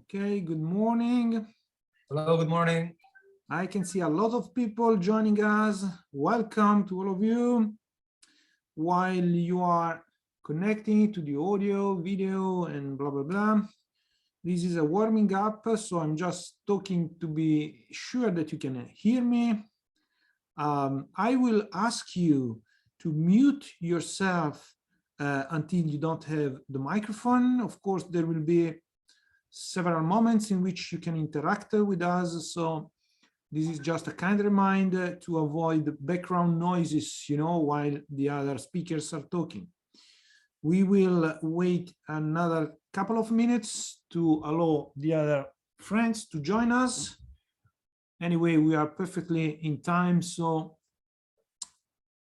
Okay, good morning. Hello, good morning. I can see a lot of people joining us. Welcome to all of you. While you are connecting to the audio, video, and blah, blah, blah. This is a warming up, so I'm just talking to be sure that you can hear me. I will ask you to mute yourself until you don't have the microphone. Of course, there will be several moments in which you can interact with us. So this is just a kind reminder to avoid background noises, while the other speakers are talking. We will wait another couple of minutes to allow the other friends to join us. Anyway, we are perfectly in time, so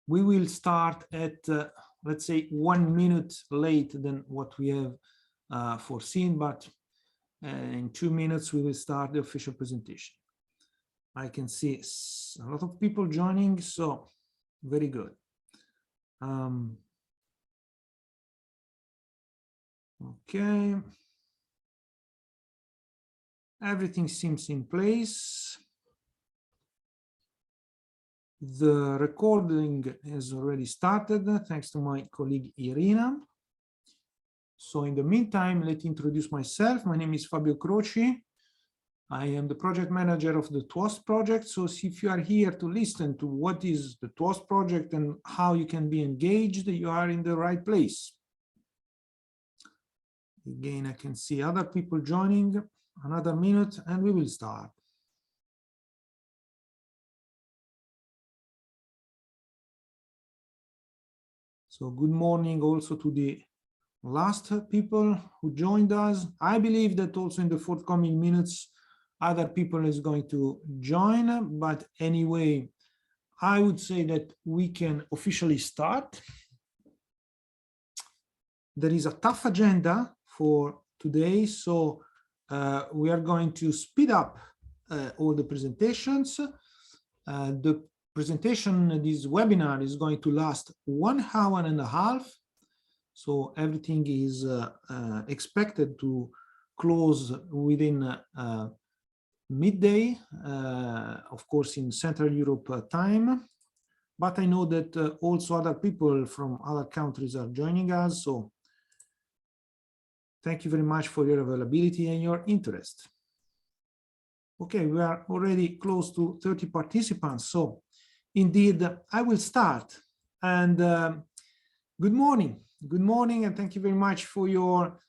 we will start at, let's say, 1 minute late than what we have foreseen, but in 2 minutes, we will start the official presentation. I can see a lot of people joining, so very good. Okay. Everything seems in place. The recording has already started, thanks to my colleague Irina. So in the meantime, let me introduce myself. My name is Fabio Croci. I am the project manager of the TWOS project. So if you are here to listen to what is the TWOS project and how you can be engaged, you are in the right place. Again, I can see other people joining. Another minute and we will start. So good morning also to the last people who joined us. I believe that also in the forthcoming minutes, other people is going to join, but anyway, I would say that we can officially start. There is a tough agenda for today, so we are going to speed up all the presentations. The presentation, this webinar is going to last 1.5 hours. So everything is expected to close within midday, of course, in Central Europe time. But I know that also other people from other countries are joining us. So thank you very much for your availability and your interest. Okay, we are already close to 30 participants. So indeed, I will start. And good morning. Good morning, and thank you very much for your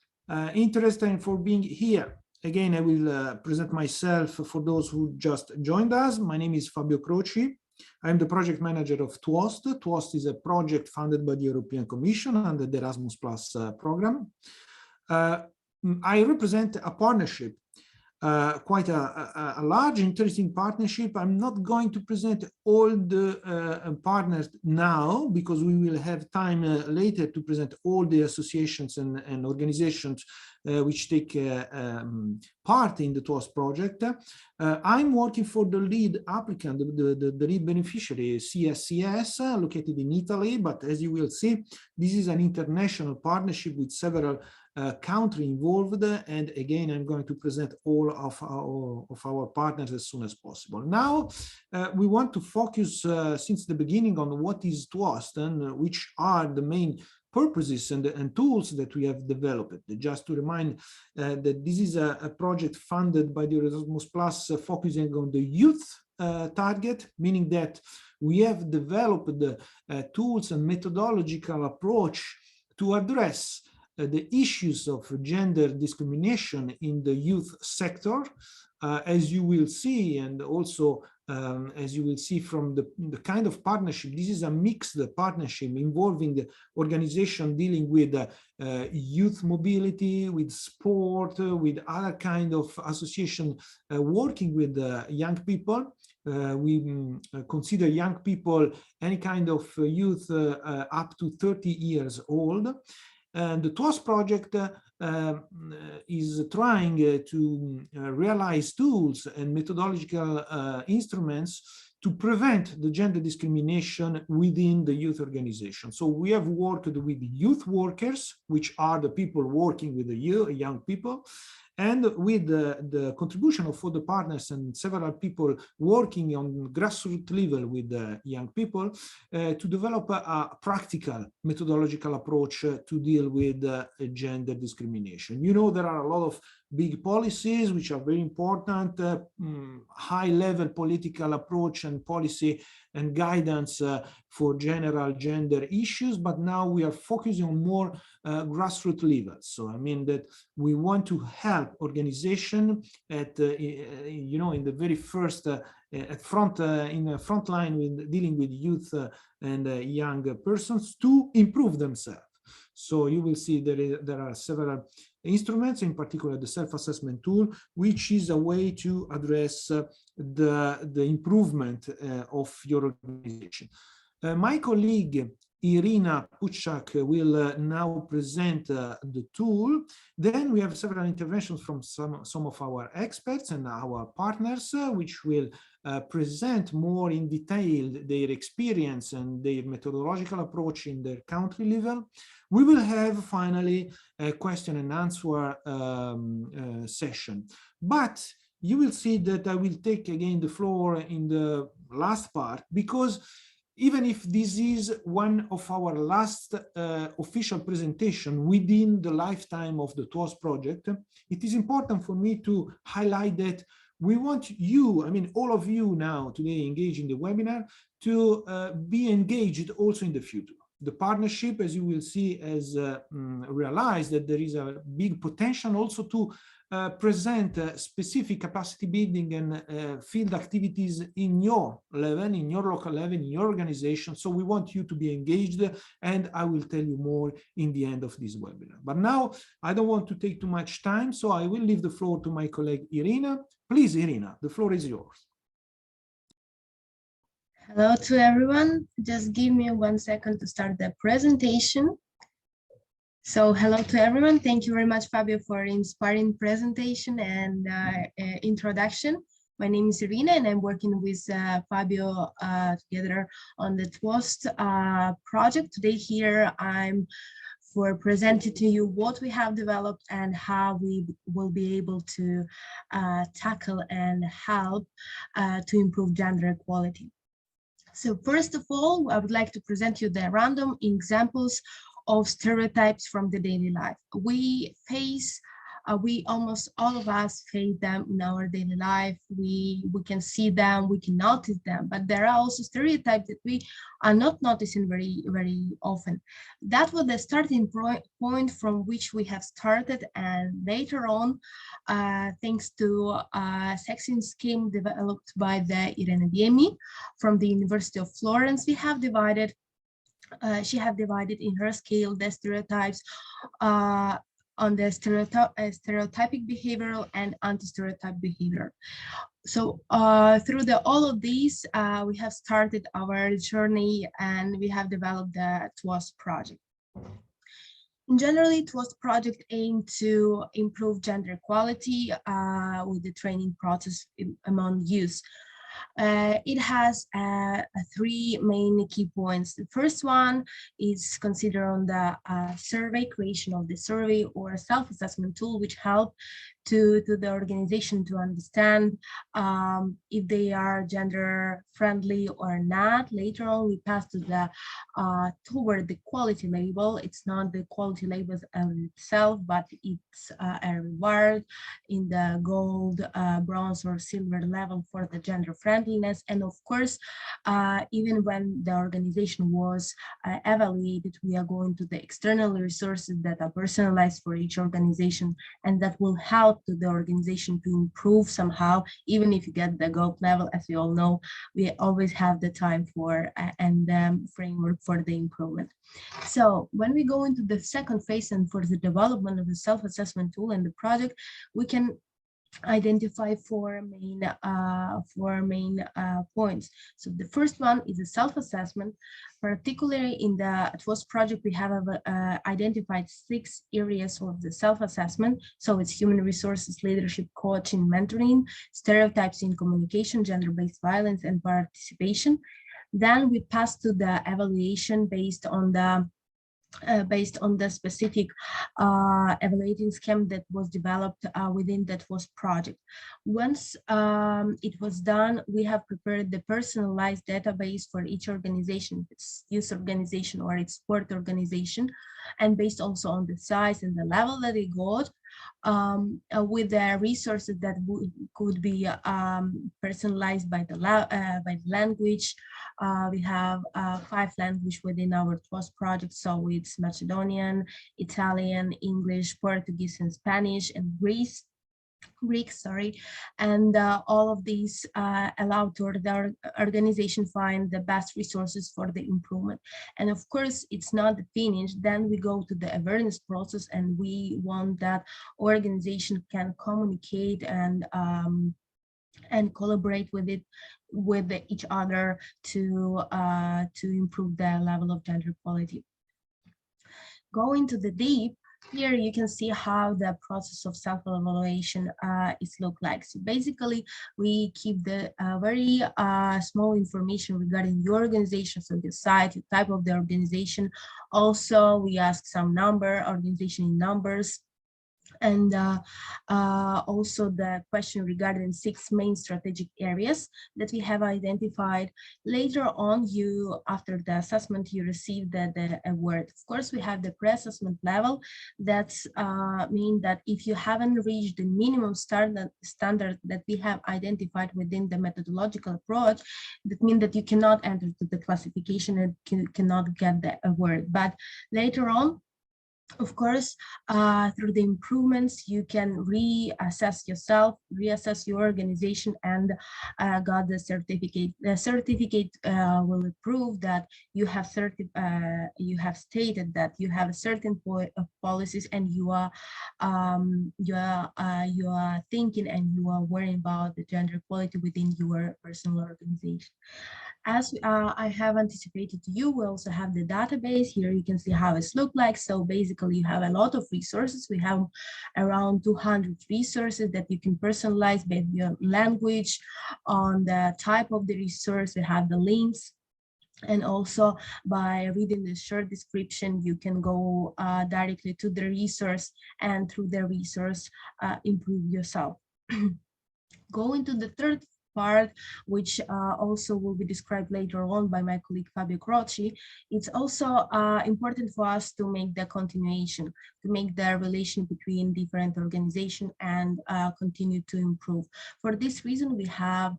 interest and for being here. Again, I will present myself for those who just joined us. My name is Fabio Croci. I'm the project manager of TWOS. TWOS is a project funded by the European Commission under the Erasmus Plus program. I represent a partnership, quite a large, interesting partnership. I'm not going to present all the partners now because we will have time later to present all the associations and organizations which take part in the TWOS project. I'm working for the lead applicant, the lead beneficiary, CSCS, located in Italy. But as you will see, this is an international partnership with several countries involved. And again, I'm going to present all of our partners as soon as possible. Now, we want to focus since the beginning on what is TWOS and which are the main purposes and tools that we have developed. Just to remind that this is a project funded by the Erasmus Plus focusing on the youth target, meaning that we have developed the tools and methodological approach to address the issues of gender discrimination in the youth sector. As you will see, and also as you will see from the kind of partnership, this is a mixed partnership involving the organization dealing with youth mobility, with sport, with other kind of association working with young people. We consider young people any kind of youth up to 30 years old. And the TWOS project is trying to realize tools and methodological instruments to prevent the gender discrimination within the youth organization. So we have worked with youth workers, which are the people working with the young people, and with the contribution of all the partners and several people working on grassroots level with the young people to develop a practical methodological approach to deal with gender discrimination. You know, there are a lot of big policies which are very important, high-level political approach and policy and guidance for general gender issues, but now we are focusing on more grassroots levels. So I mean that we want to help organization at you know, in the very first at front in the front line with dealing with youth and young persons to improve themselves. So you will see there are several instruments, in particular the self-assessment tool, which is a way to address the improvement of your organization. My colleague Irina Puchak will now present the tool. Then we have several interventions from some of our experts and our partners, which will present more in detail their experience and their methodological approach in their country level. We will have finally a question and answer session. But you will see that I will take again the floor in the last part, because even if this is one of our last official presentation within the lifetime of the TWAS project, it is important for me to highlight that we want you, I mean, all of you now today engaged in the webinar, to be engaged also in the future. The partnership, as you will see, has realized that there is a big potential also to present specific capacity building and field activities in your level, in your local level, in your organization. So we want you to be engaged, and I will tell you more in the end of this webinar. But now I don't want to take too much time, so I will leave the floor to my colleague Irina. Please, Irina, the floor is yours. Hello to everyone. Just give me 1 second to start the presentation. So hello to everyone. Thank you very much, Fabio, for inspiring presentation and introduction. My name is Irina, and I'm working with Fabio together on the TWAS project. Today here I'm for presenting to you what we have developed and how we will be able to tackle and help to improve gender equality. So first of all, I would like to present you the random examples of stereotypes from the daily life. We face, almost all of us face them in our daily life. We can see them, we can notice them, but there are also stereotypes that we are not noticing very, very often. That was the starting point from which we have started, and later on, thanks to a sexing scheme developed by the Irene Biemi from the University of Florence, we have divided she have divided in her scale the stereotypes on the stereotypic behavioral and anti-stereotype behavior. So through all of these, we have started our journey and we have developed the TWAS project. Generally, TWAS project aimed to improve gender equality with the training process among youth. It has 3 main key points. The first one is considered on the survey, creation of the survey or self-assessment tool, which help to the organization to understand if they are gender friendly or not. Later on, we pass to the toward the quality label. It's not the quality label itself, but it's a reward in the gold, bronze, or silver level for the gender friendliness. And of course, even when the organization was evaluated, we are going to the external resources that are personalized for each organization, and that will help to the organization to improve somehow. Even if you get the gold level, as we all know, we always have the time for and the framework for the improvement. So when we go into the second phase and for the development of the self-assessment tool and the project, we can identify four main points. So the first one is a self-assessment. Particularly in the TWAS project, we have identified 6 areas of the self-assessment. So it's human resources, leadership, coaching, mentoring, stereotypes in communication, gender-based violence, and participation. Then we pass to the evaluation based on the specific evaluating scheme that was developed within that TWAS project. Once it was done, we have prepared the personalized database for each organization, its youth organization or its sport organization, and based also on the size and the level that it got, with the resources that could be personalized by the language. We have 5 languages within our TWAS project, so it's Macedonian, Italian, English, Portuguese, and Spanish, and Greek, and all of these allow to the organization find the best resources for the improvement. And of course, it's not finished. Then we go to the awareness process, and we want that organization can communicate and collaborate with each other to improve the level of gender equality. Going to the deep, here you can see how the process of self-evaluation is look like. So basically, we keep the very small information regarding your organization, so the site, the type of the organization. Also, we ask some organization in numbers, and also the question regarding 6 main strategic areas that we have identified. Later on, after the assessment, you receive the award. Of course, we have the pre-assessment level. That's mean that if you haven't reached the minimum standard that we have identified within the methodological approach, that means that you cannot enter to the classification and cannot get the award. But later on, of course, through the improvements, you can reassess yourself, reassess your organization, and got the certificate. The certificate will prove that you have stated that you have a certain policies, and you are thinking and you are worrying about the gender equality within your personal organization. As I have anticipated to you, we also have the database. Here you can see how it's looked like. So basically, you have a lot of resources. We have around 200 resources that you can personalize based on your language, on the type of the resource. We have the links. And also, by reading the short description, you can go directly to the resource, and through the resource, improve yourself. Going to the third part, which also will be described later on by my colleague Fabio Croci, it's also important for us to make the continuation, to make the relation between different organizations and continue to improve. For this reason, we have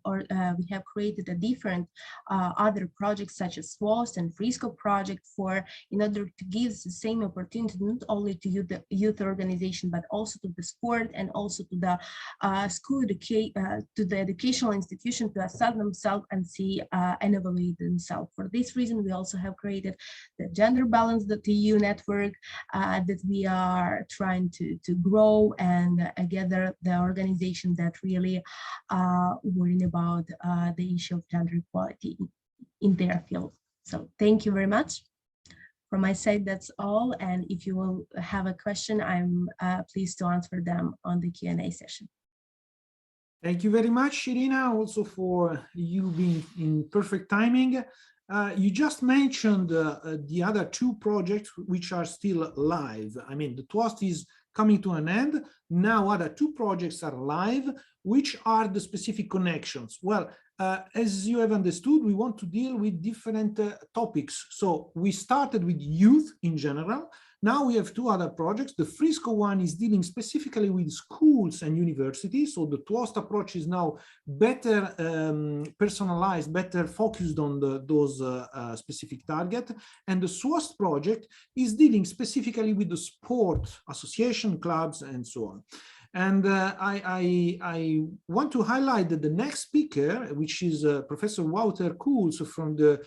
created a different other projects such as SWOS and Frisco project in order to give the same opportunity not only to the youth organization, but also to the sport and also to the to the educational institution to assess themselves and see and evaluate themselves. For this reason, we also have created the Gender Balance.eu network that we are trying to grow and gather the organization that really worrying about the issue of gender equality in their field. So thank you very much. From my side, that's all. And if you will have a question, I'm pleased to answer them on the Q&A session. Thank you very much, Irina, also for you being in perfect timing. You just mentioned the other 2 projects which are still live. I mean, the TWAS is coming to an end. Now other 2 projects are live. Which are the specific connections? Well, as you have understood, we want to deal with different topics. So we started with youth in general. Now we have 2 other projects. The Frisco one is dealing specifically with schools and universities. So the TWAS approach is now better personalized, better focused on those specific target. And the SWOS project is dealing specifically with the sport association, clubs, and so on. And I want to highlight that the next speaker, which is Professor Wouter Koolse from the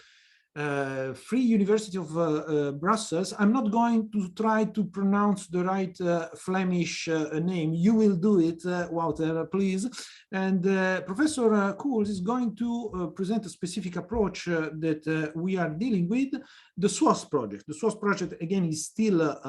Free University of Brussels. I'm not going to try to pronounce the right Flemish name. You will do it, Wouter, please. And Professor Koolz is going to present a specific approach that we are dealing with, the SWAS project. The SWAS project, again, is still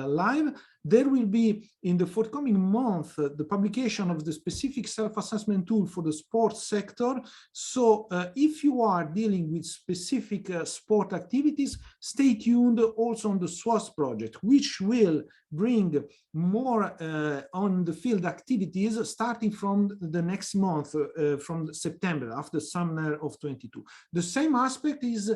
live. There will be, in the forthcoming month, the publication of the specific self-assessment tool for the sports sector. So if you are dealing with specific sport activities, stay tuned also on the SWAS project, which will bring more on the field activities starting from the next month, from September, after summer of 22. The same aspect is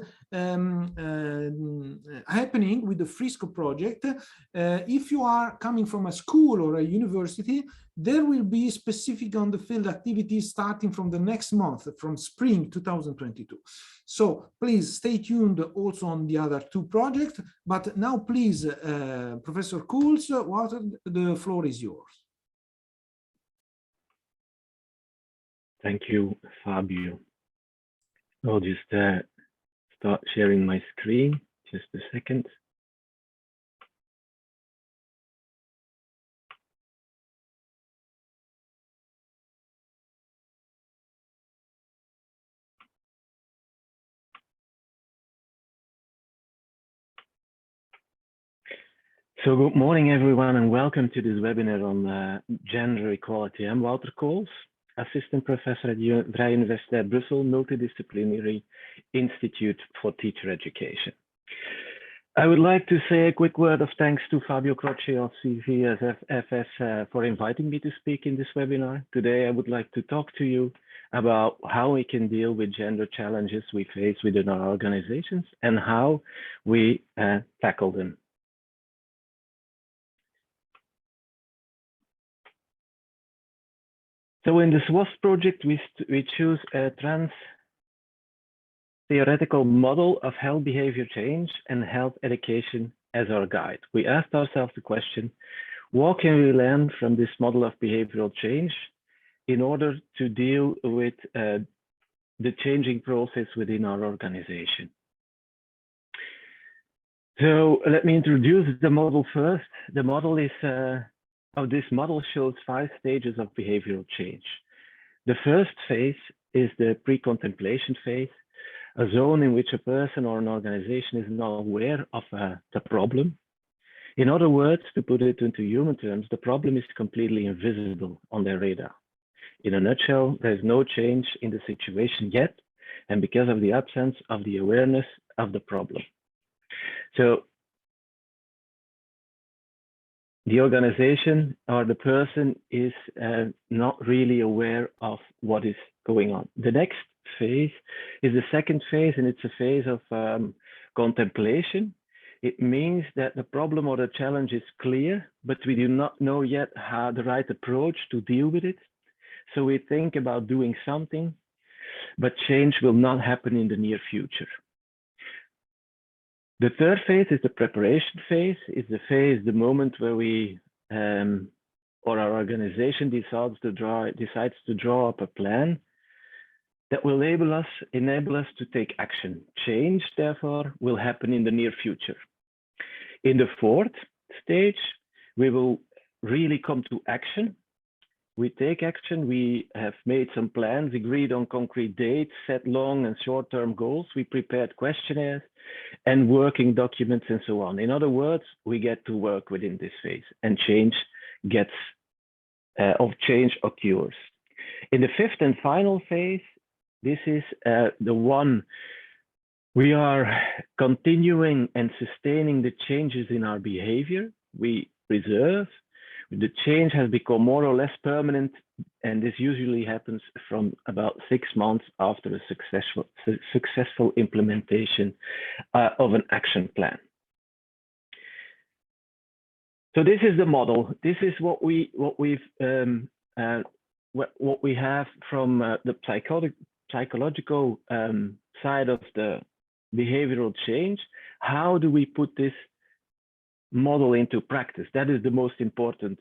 happening with the Frisco project. If you are coming from a school or a university, there will be specific on the field activities starting from the next month, from spring 2022. So please stay tuned also on the other two projects. But now, please, Professor Koolz, Wouter, the floor is yours. Thank you, Fabio. I'll just start sharing my screen. Just a second. So good morning, everyone, and welcome to this webinar on gender equality. I'm Wouter Koolz, Assistant Professor at Vrije Universiteit Brussels Multidisciplinary Institute for Teacher Education. I would like to say a quick word of thanks to Fabio Croce of CVSFS for inviting me to speak in this webinar. Today, I would like to talk to you about how we can deal with gender challenges we face within our organizations and how we tackle them. So in the SWAS project, we choose a trans-theoretical model of health behavior change and health education as our guide. We asked ourselves the question, what can we learn from this model of behavioral change in order to deal with the changing process within our organization? So let me introduce the model first. The model is this model shows 5 stages of behavioral change. The first phase is the pre-contemplation phase, a zone in which a person or an organization is not aware of the problem. In other words, to put it into human terms, the problem is completely invisible on their radar. In a nutshell, there's no change in the situation yet, and because of the absence of the awareness of the problem. So the organization or the person is not really aware of what is going on. The next phase is the second phase, and it's a phase of contemplation. It means that the problem or the challenge is clear, but we do not know yet how the right approach to deal with it. So we think about doing something, but change will not happen in the near future. The third phase is the preparation phase. It's the moment where we or our organization decides to draw up a plan that will enable us to take action. Change, therefore, will happen in the near future. In the fourth stage, we will really come to action. We take action. We have made some plans, agreed on concrete dates, set long and short-term goals. We prepared questionnaires and working documents and so on. In other words, we get to work within this phase, and change occurs. In the fifth and final phase, this is the one we are continuing and sustaining the changes in our behavior. We preserve. The change has become more or less permanent, and this usually happens from about 6 months after a successful implementation of an action plan. So this is the model. This is what we have from the psychological side of the behavioral change. How do we put this model into practice? That is the most important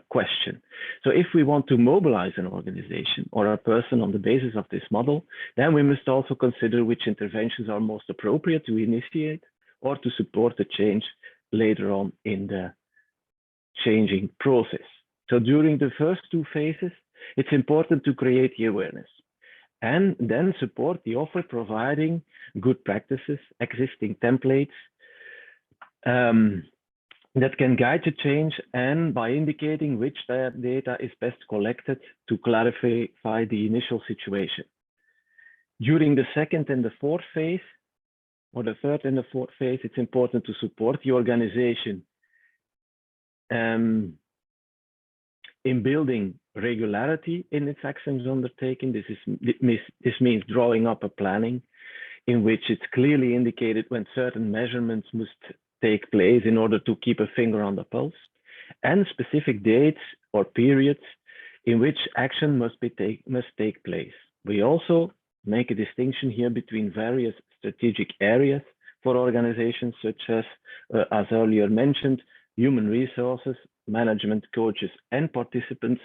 question. So if we want to mobilize an organization or a person on the basis of this model, then we must also consider which interventions are most appropriate to initiate or to support the change later on in the changing process. So during the first two phases, it's important to create the awareness and then support the offer, providing good practices, existing templates, that can guide the change, and by indicating which data is best collected to clarify the initial situation. During the second and the fourth phase, or the third and the fourth phase, it's important to support the organization in building regularity in its actions undertaken. This means drawing up a planning in which it's clearly indicated when certain measurements must take place in order to keep a finger on the pulse, and specific dates or periods in which action must take place. We also make a distinction here between various strategic areas for organizations, such as earlier mentioned, human resources, management, coaches, and participants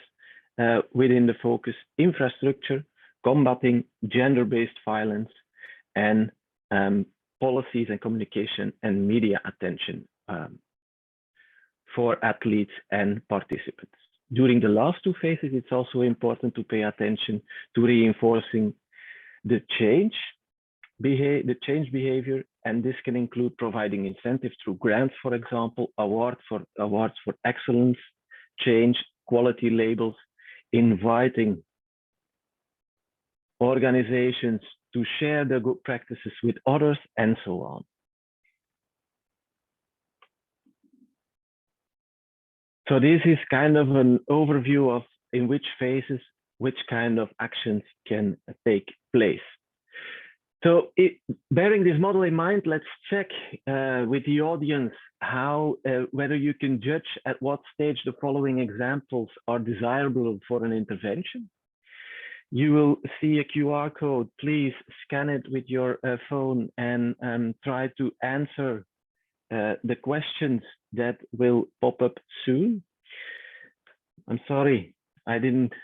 within the focus, infrastructure, combating gender-based violence, and policies and communication and media attention for athletes and participants. During the last two phases, it's also important to pay attention to reinforcing the change behavior, and this can include providing incentives through grants, for example, awards for excellence, change, quality labels, inviting organizations to share their good practices with others, and so on. So this is kind of an overview of in which phases, which kind of actions can take place. So bearing this model in mind, let's check with the audience how whether you can judge at what stage the following examples are desirable for an intervention. You will see a QR code. Please scan it with your phone and try to answer the questions that will pop up soon. I'm sorry, I didn't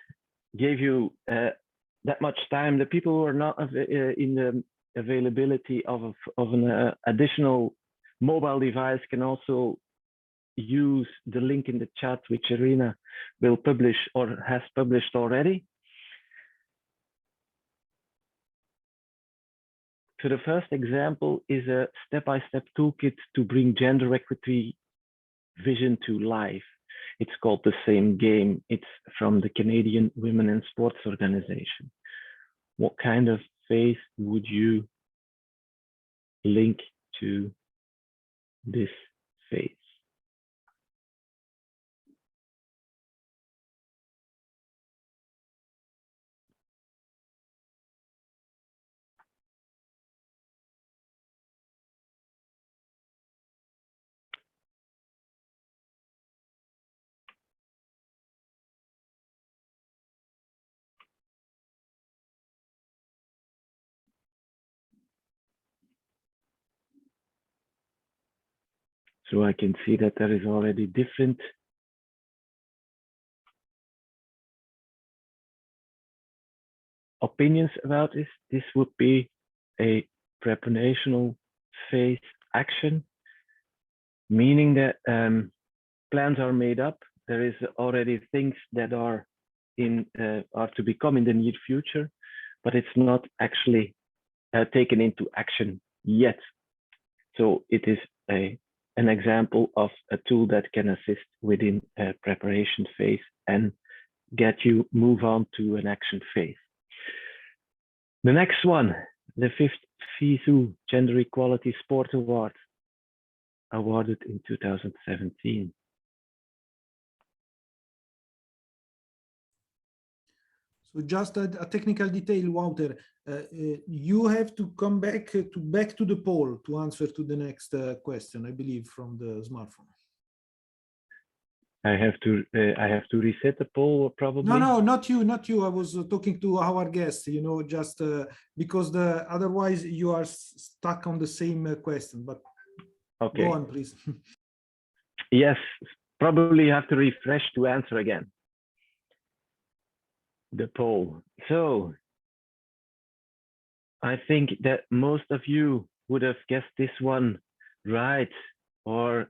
give you that much time. The people who are not in the availability of an additional mobile device can also use the link in the chat, which Irina will publish or has published already. So the first example is a step-by-step toolkit to bring gender equity vision to life. It's called The Same Game. It's from the Canadian Women in Sports Organization. What kind of phase would you link to this phase? So I can see that there is already different opinions about this. This would be a preparational phase action, meaning that plans are made up. There is already things that are to become in the near future, but it's not actually taken into action yet. So it is an example of a tool that can assist within a preparation phase and get you move on to an action phase. The next one, the 5th FISU Gender Equality Sport Award, awarded in 2017. So just a technical detail, Wouter. You have to come back to the poll to answer to the next question, I believe, from the smartphone. I have to reset the poll, probably. No, not you. I was talking to our guest. You know, just because otherwise you are stuck on the same question. But okay, go on, please. Yes, probably have to refresh to answer again the poll. So I think that most of you would have guessed this one right, or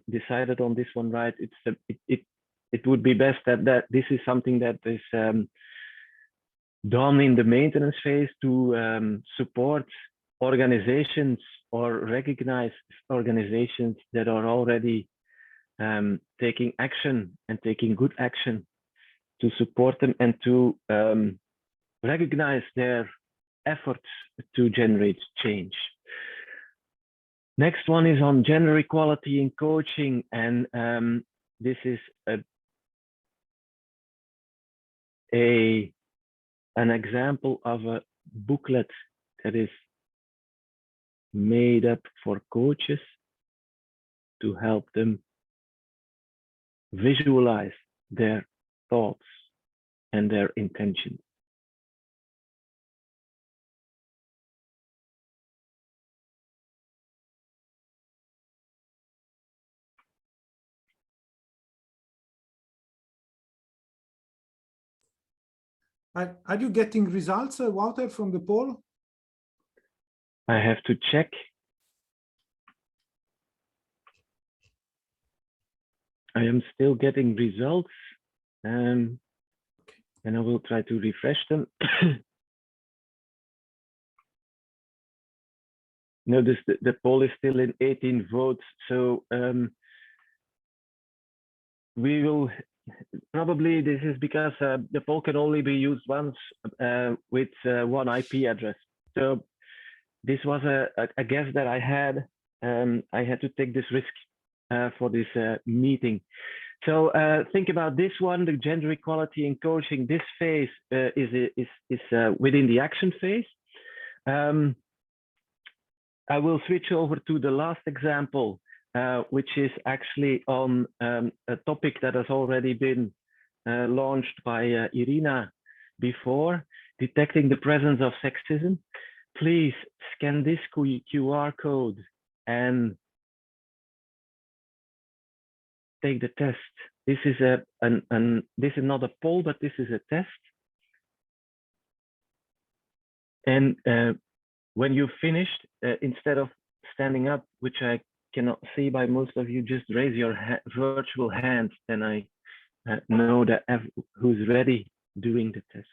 decided on this one right. It would be best that this is something that is done in the maintenance phase to support organizations or recognize organizations that are already taking action and taking good action, to support them and to recognize their efforts to generate change. Next one is on gender equality in coaching, and this is an example of a booklet that is made up for coaches to help them visualize their thoughts and their intentions. Are you getting results, Wouter, from the poll? I have to check. I am still getting results, and I will try to refresh them. Notice the poll is still in 18 votes, so we will probably, this is because the poll can only be used once with one IP address. So this was a guess that I had. I had to take this risk for this meeting. So think about this one, the gender equality in coaching. This phase is within the action phase. I will switch over to the last example, which is actually on a topic that has already been launched by Irina before, detecting the presence of sexism. Please scan this QR code and take the test. This is this is not a poll, but this is a test. And when you've finished, instead of standing up, which I cannot see by most of you, just raise your virtual hand, and I know that who's ready doing the test.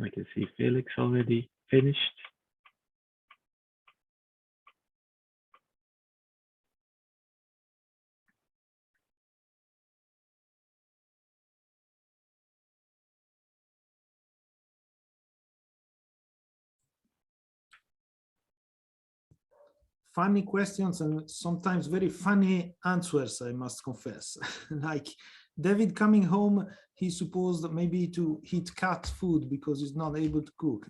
I can see Felix already finished. Funny questions and sometimes very funny answers, I must confess. Like David coming home, he's supposed maybe to eat cat food because he's not able to cook.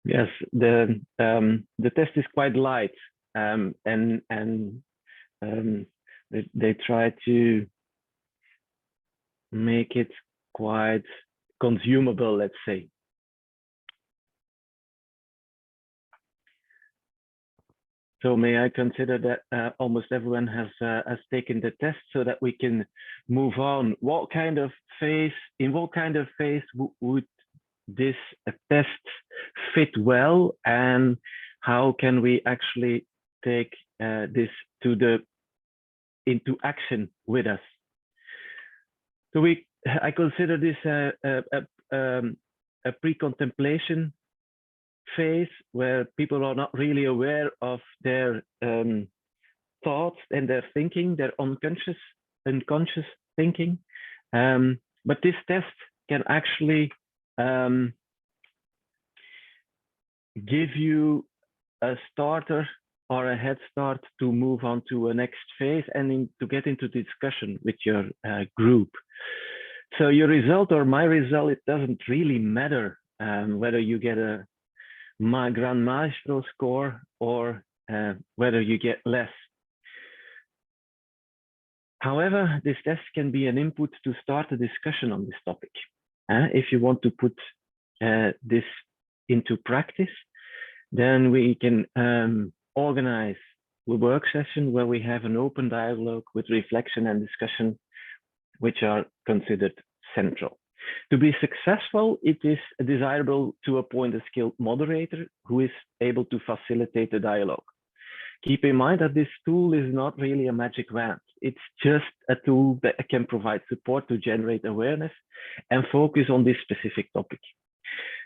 Yes, the test is quite light, and they try to make it quite consumable, let's say. So may I consider that almost everyone has taken the test so that we can move on? What kind of phase, in what kind of phase would this test fit well, and how can we actually take this into action with us? So I consider this a pre-contemplation phase where people are not really aware of their thoughts and their thinking, their unconscious thinking. But this test can actually give you a starter or a head start to move on to a next phase and to get into discussion with your group. So your result or my result, it doesn't really matter whether you get a Grand Maestro score or whether you get less. However, this test can be an input to start a discussion on this topic. If you want to put this into practice, then we can organize a work session where we have an open dialogue with reflection and discussion, which are considered central. To be successful, it is desirable to appoint a skilled moderator who is able to facilitate the dialogue. Keep in mind that this tool is not really a magic wand. It's just a tool that can provide support to generate awareness and focus on this specific topic.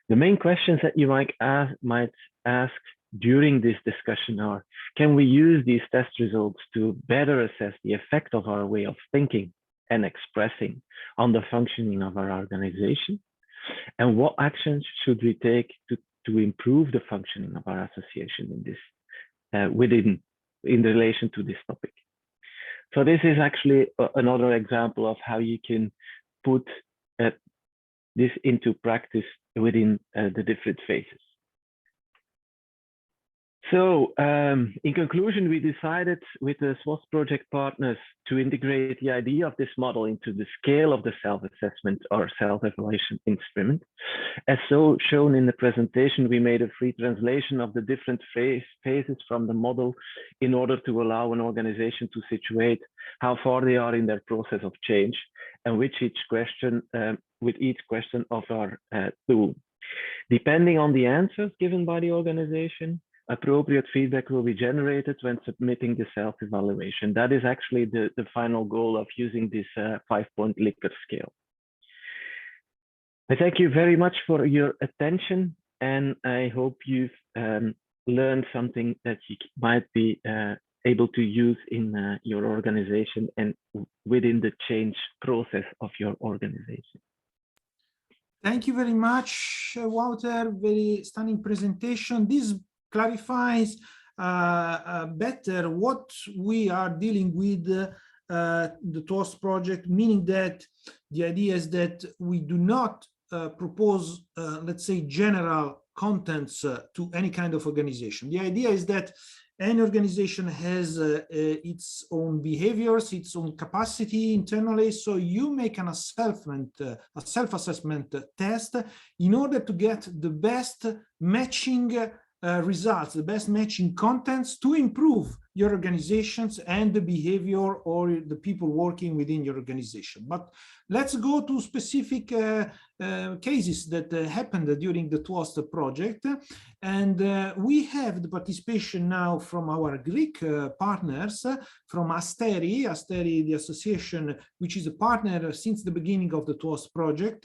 The main questions that you might ask during this discussion are, can we use these test results to better assess the effect of our way of thinking and expressing on the functioning of our organization? And what actions should we take to improve the functioning of our association in this in relation to this topic? So this is actually another example of how you can put this into practice within the different phases. So in conclusion, we decided with the SWOS project partners to integrate the idea of this model into the scale of the self-assessment or self-evaluation instrument. As so shown in the presentation, we made a free translation of the different phases from the model in order to allow an organization to situate how far they are in their process of change and with each question of our tool. Depending on the answers given by the organization, appropriate feedback will be generated when submitting the self-evaluation. That is actually the final goal of using this 5-point Likert scale. I thank you very much for your attention, and I hope you've learned something that you might be able to use in your organization and within the change process of your organization. Thank you very much, Wouter. Very stunning presentation. This clarifies better what we are dealing with the TWOS project, meaning that the idea is that we do not propose, let's say, general contents to any kind of organization. The idea is that any organization has its own behaviors, its own capacity internally. So you make a self-assessment test in order to get the best matching results, the best matching contents to improve your organizations and the behavior or the people working within your organization. But let's go to specific cases that happened during the TWOS project. And we have the participation now from our Greek partners, from Asteri, the association, which is a partner since the beginning of the TWOS project,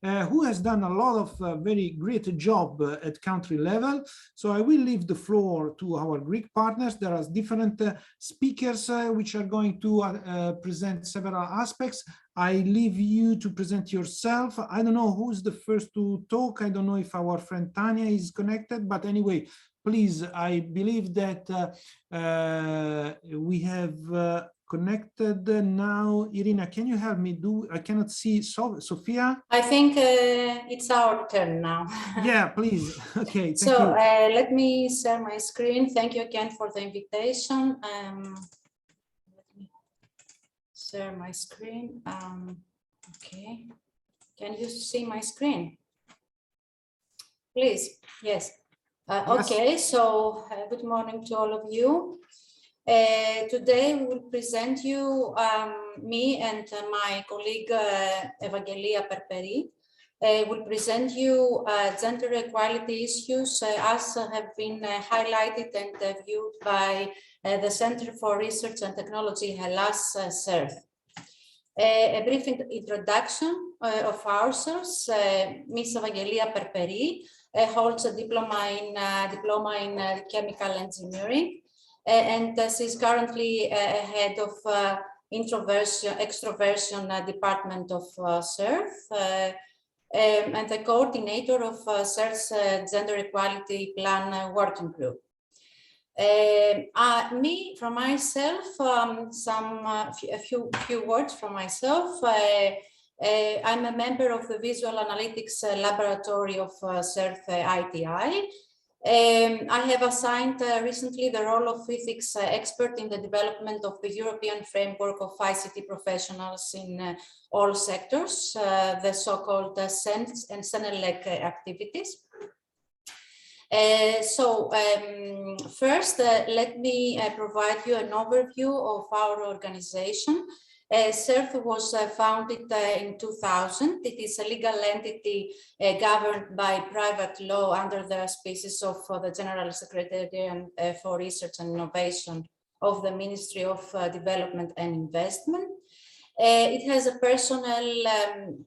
who has done a lot of very great job at country level. So I will leave the floor to our Greek partners. There are different speakers which are going to present several aspects. I leave you to present yourself. I don't know who's the first to talk. I don't know if our friend Tanya is connected, but anyway, please, I believe that we have connected now. Irina, can you help me? I cannot see Sophia? I think it's our turn now. Yeah, please. Okay, thank So you. let me share my screen. Thank you again for the invitation. Let me share my screen. Okay, can you see my screen? Please, yes. Yes. Okay, so good morning to all of you. Today we will present you, me and my colleague Evangelia Perperi, will present you gender equality issues as have been highlighted and viewed by the Center for Research and Technology, Hellas, CERT. A brief introduction of ourselves. Ms. Evangelia Perperi holds a diploma in chemical engineering, and she's currently head of extroversion department of CERT, and the coordinator of CERT's Gender Equality Plan Working Group. From myself, a few words from myself. I'm a member of the Visual Analytics Laboratory of CERT ITI. I have assigned recently the role of ethics expert in the development of the European framework of ICT professionals in all sectors, the so-called SENS and SENELEC activities. First, let me provide you an overview of our organization. CERT was founded in 2000. It is a legal entity governed by private law under the auspices of the General Secretariat for Research and Innovation of the Ministry of Development and Investment. It has a personnel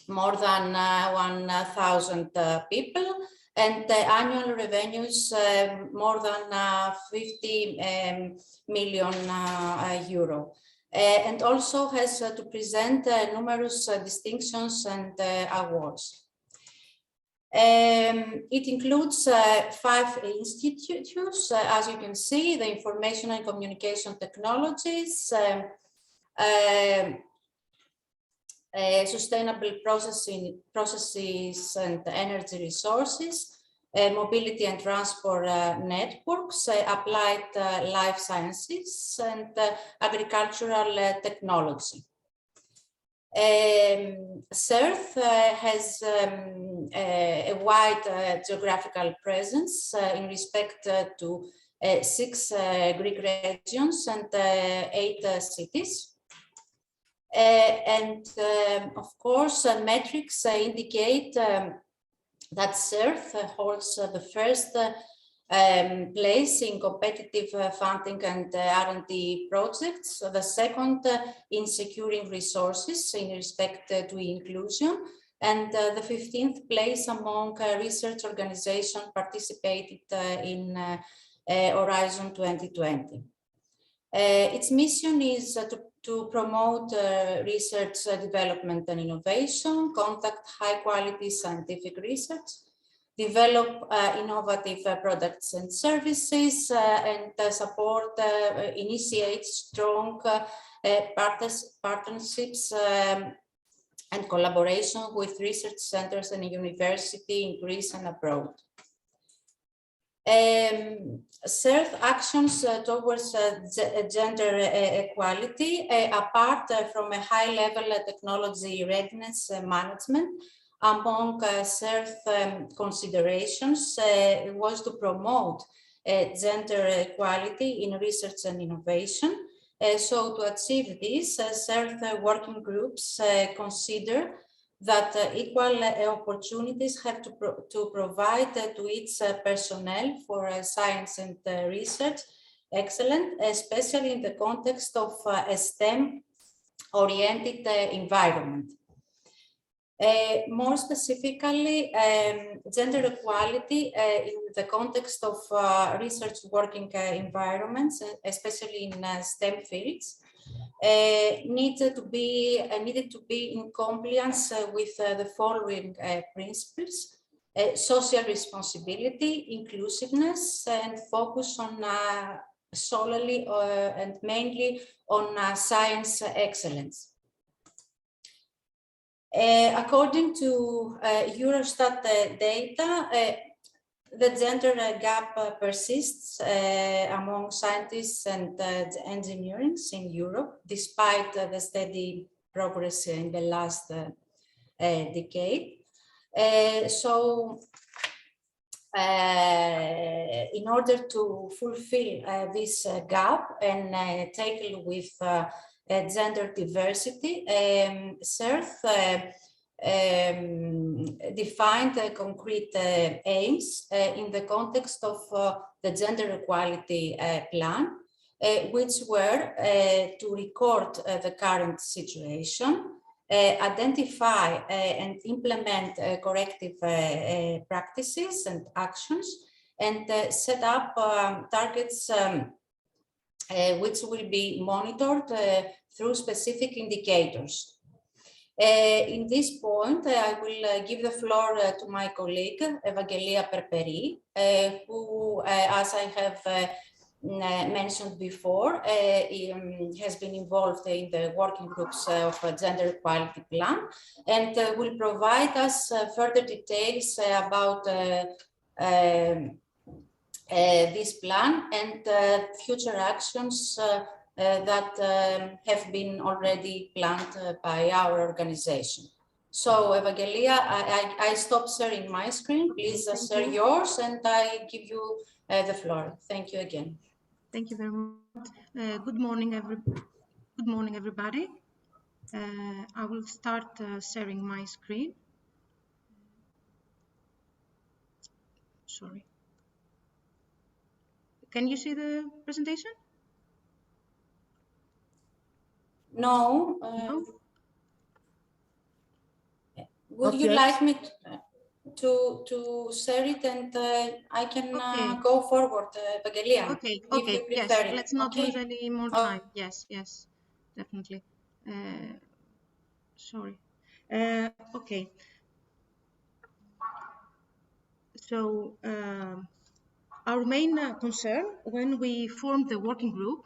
more than 1,000 people, and annual revenues more than 50 million euro. And also has to present numerous distinctions and awards. It includes 5 institutes, as you can see: the Information and Communication Technologies, Sustainable Processes and Energy Resources, Mobility and Transport Networks, Applied Life Sciences, and Agricultural Technology. CERT has a wide geographical presence in respect to 6 Greek regions and 8 cities. Of course, metrics indicate that CERT holds the first place in competitive funding and R&D projects, the second in securing resources in respect to inclusion, and the 15th place among research organizations participated in Horizon 2020. Its mission is to promote research development and innovation, conduct high quality scientific research, develop innovative products and services, and support, initiate strong partnerships and collaboration with research centers and universities in Greece and abroad. CERT actions towards gender equality, apart from a high-level technology readiness management. Among CERT considerations was to promote gender equality in research and innovation. So to achieve this, CERT working groups consider that equal opportunities have to provide to its personnel for science and research excellence, especially in the context of a STEM-oriented environment. More specifically, gender equality in the context of research working environments, especially in STEM fields, needed to be in compliance with the following principles: social responsibility, inclusiveness, and focus on solely and mainly on science excellence. According to Eurostat data, the gender gap persists among scientists and engineering in Europe, despite the steady progress in the last decade. In order to fulfill this gap and tackle with gender diversity, CERF defined concrete aims in the context of the gender equality plan, which were to record the current situation, identify and implement corrective practices and actions, and set up targets which will be monitored through specific indicators. In this point, I will give the floor to my colleague, Evangelia Perperi, who, as I have mentioned before, has been involved in the working groups of Gender Equality Plan, and will provide us further details about this plan and future actions that have been already planned by our organization. So, Evangelia, I stop sharing my screen. Please share yours, and I give you the floor. Thank you again. Thank you very much. Good morning, everybody. I will start sharing my screen. Sorry. Can you see the presentation? No. No? Would you like me to share it, and I can go forward, Evangelia? Okay, yes, let's not lose any more time. Yes, definitely. Sorry. Okay. So our main concern when we formed the working group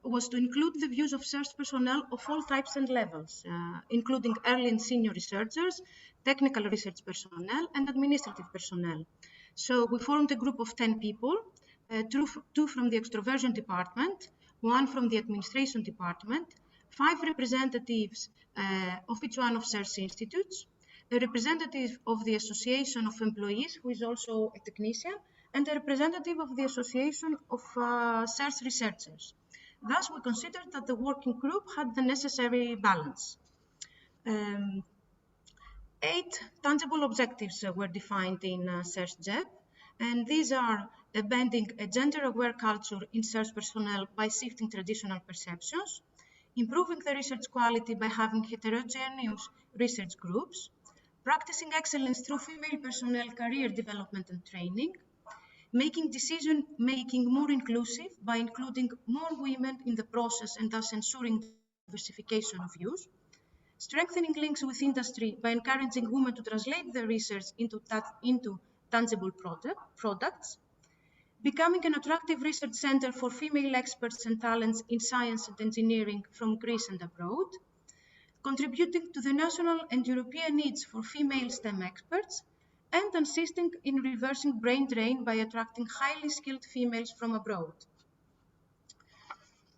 was to include the views of CERF personnel of all types and levels, including early and senior researchers, technical research personnel, and administrative personnel. So we formed a group of 10 people, two from the extroversion department, one from the administration department, 5 representatives of each one of CERF's institutes, a representative of the Association of Employees, who is also a technician, and a representative of the Association of CERF Researchers. Thus, we considered that the working group had the necessary balance. 8 tangible objectives were defined in CERF JEP, and these are embedding a gender-aware culture in CERF personnel by shifting traditional perceptions, improving the research quality by having heterogeneous research groups, practicing excellence through female personnel career development and training, making decision-making more inclusive by including more women in the process and thus ensuring diversification of views, strengthening links with industry by encouraging women to translate their research into tangible products, becoming an attractive research center for female experts and talents in science and engineering from Greece and abroad, contributing to the national and European needs for female STEM experts, and assisting in reversing brain drain by attracting highly skilled females from abroad.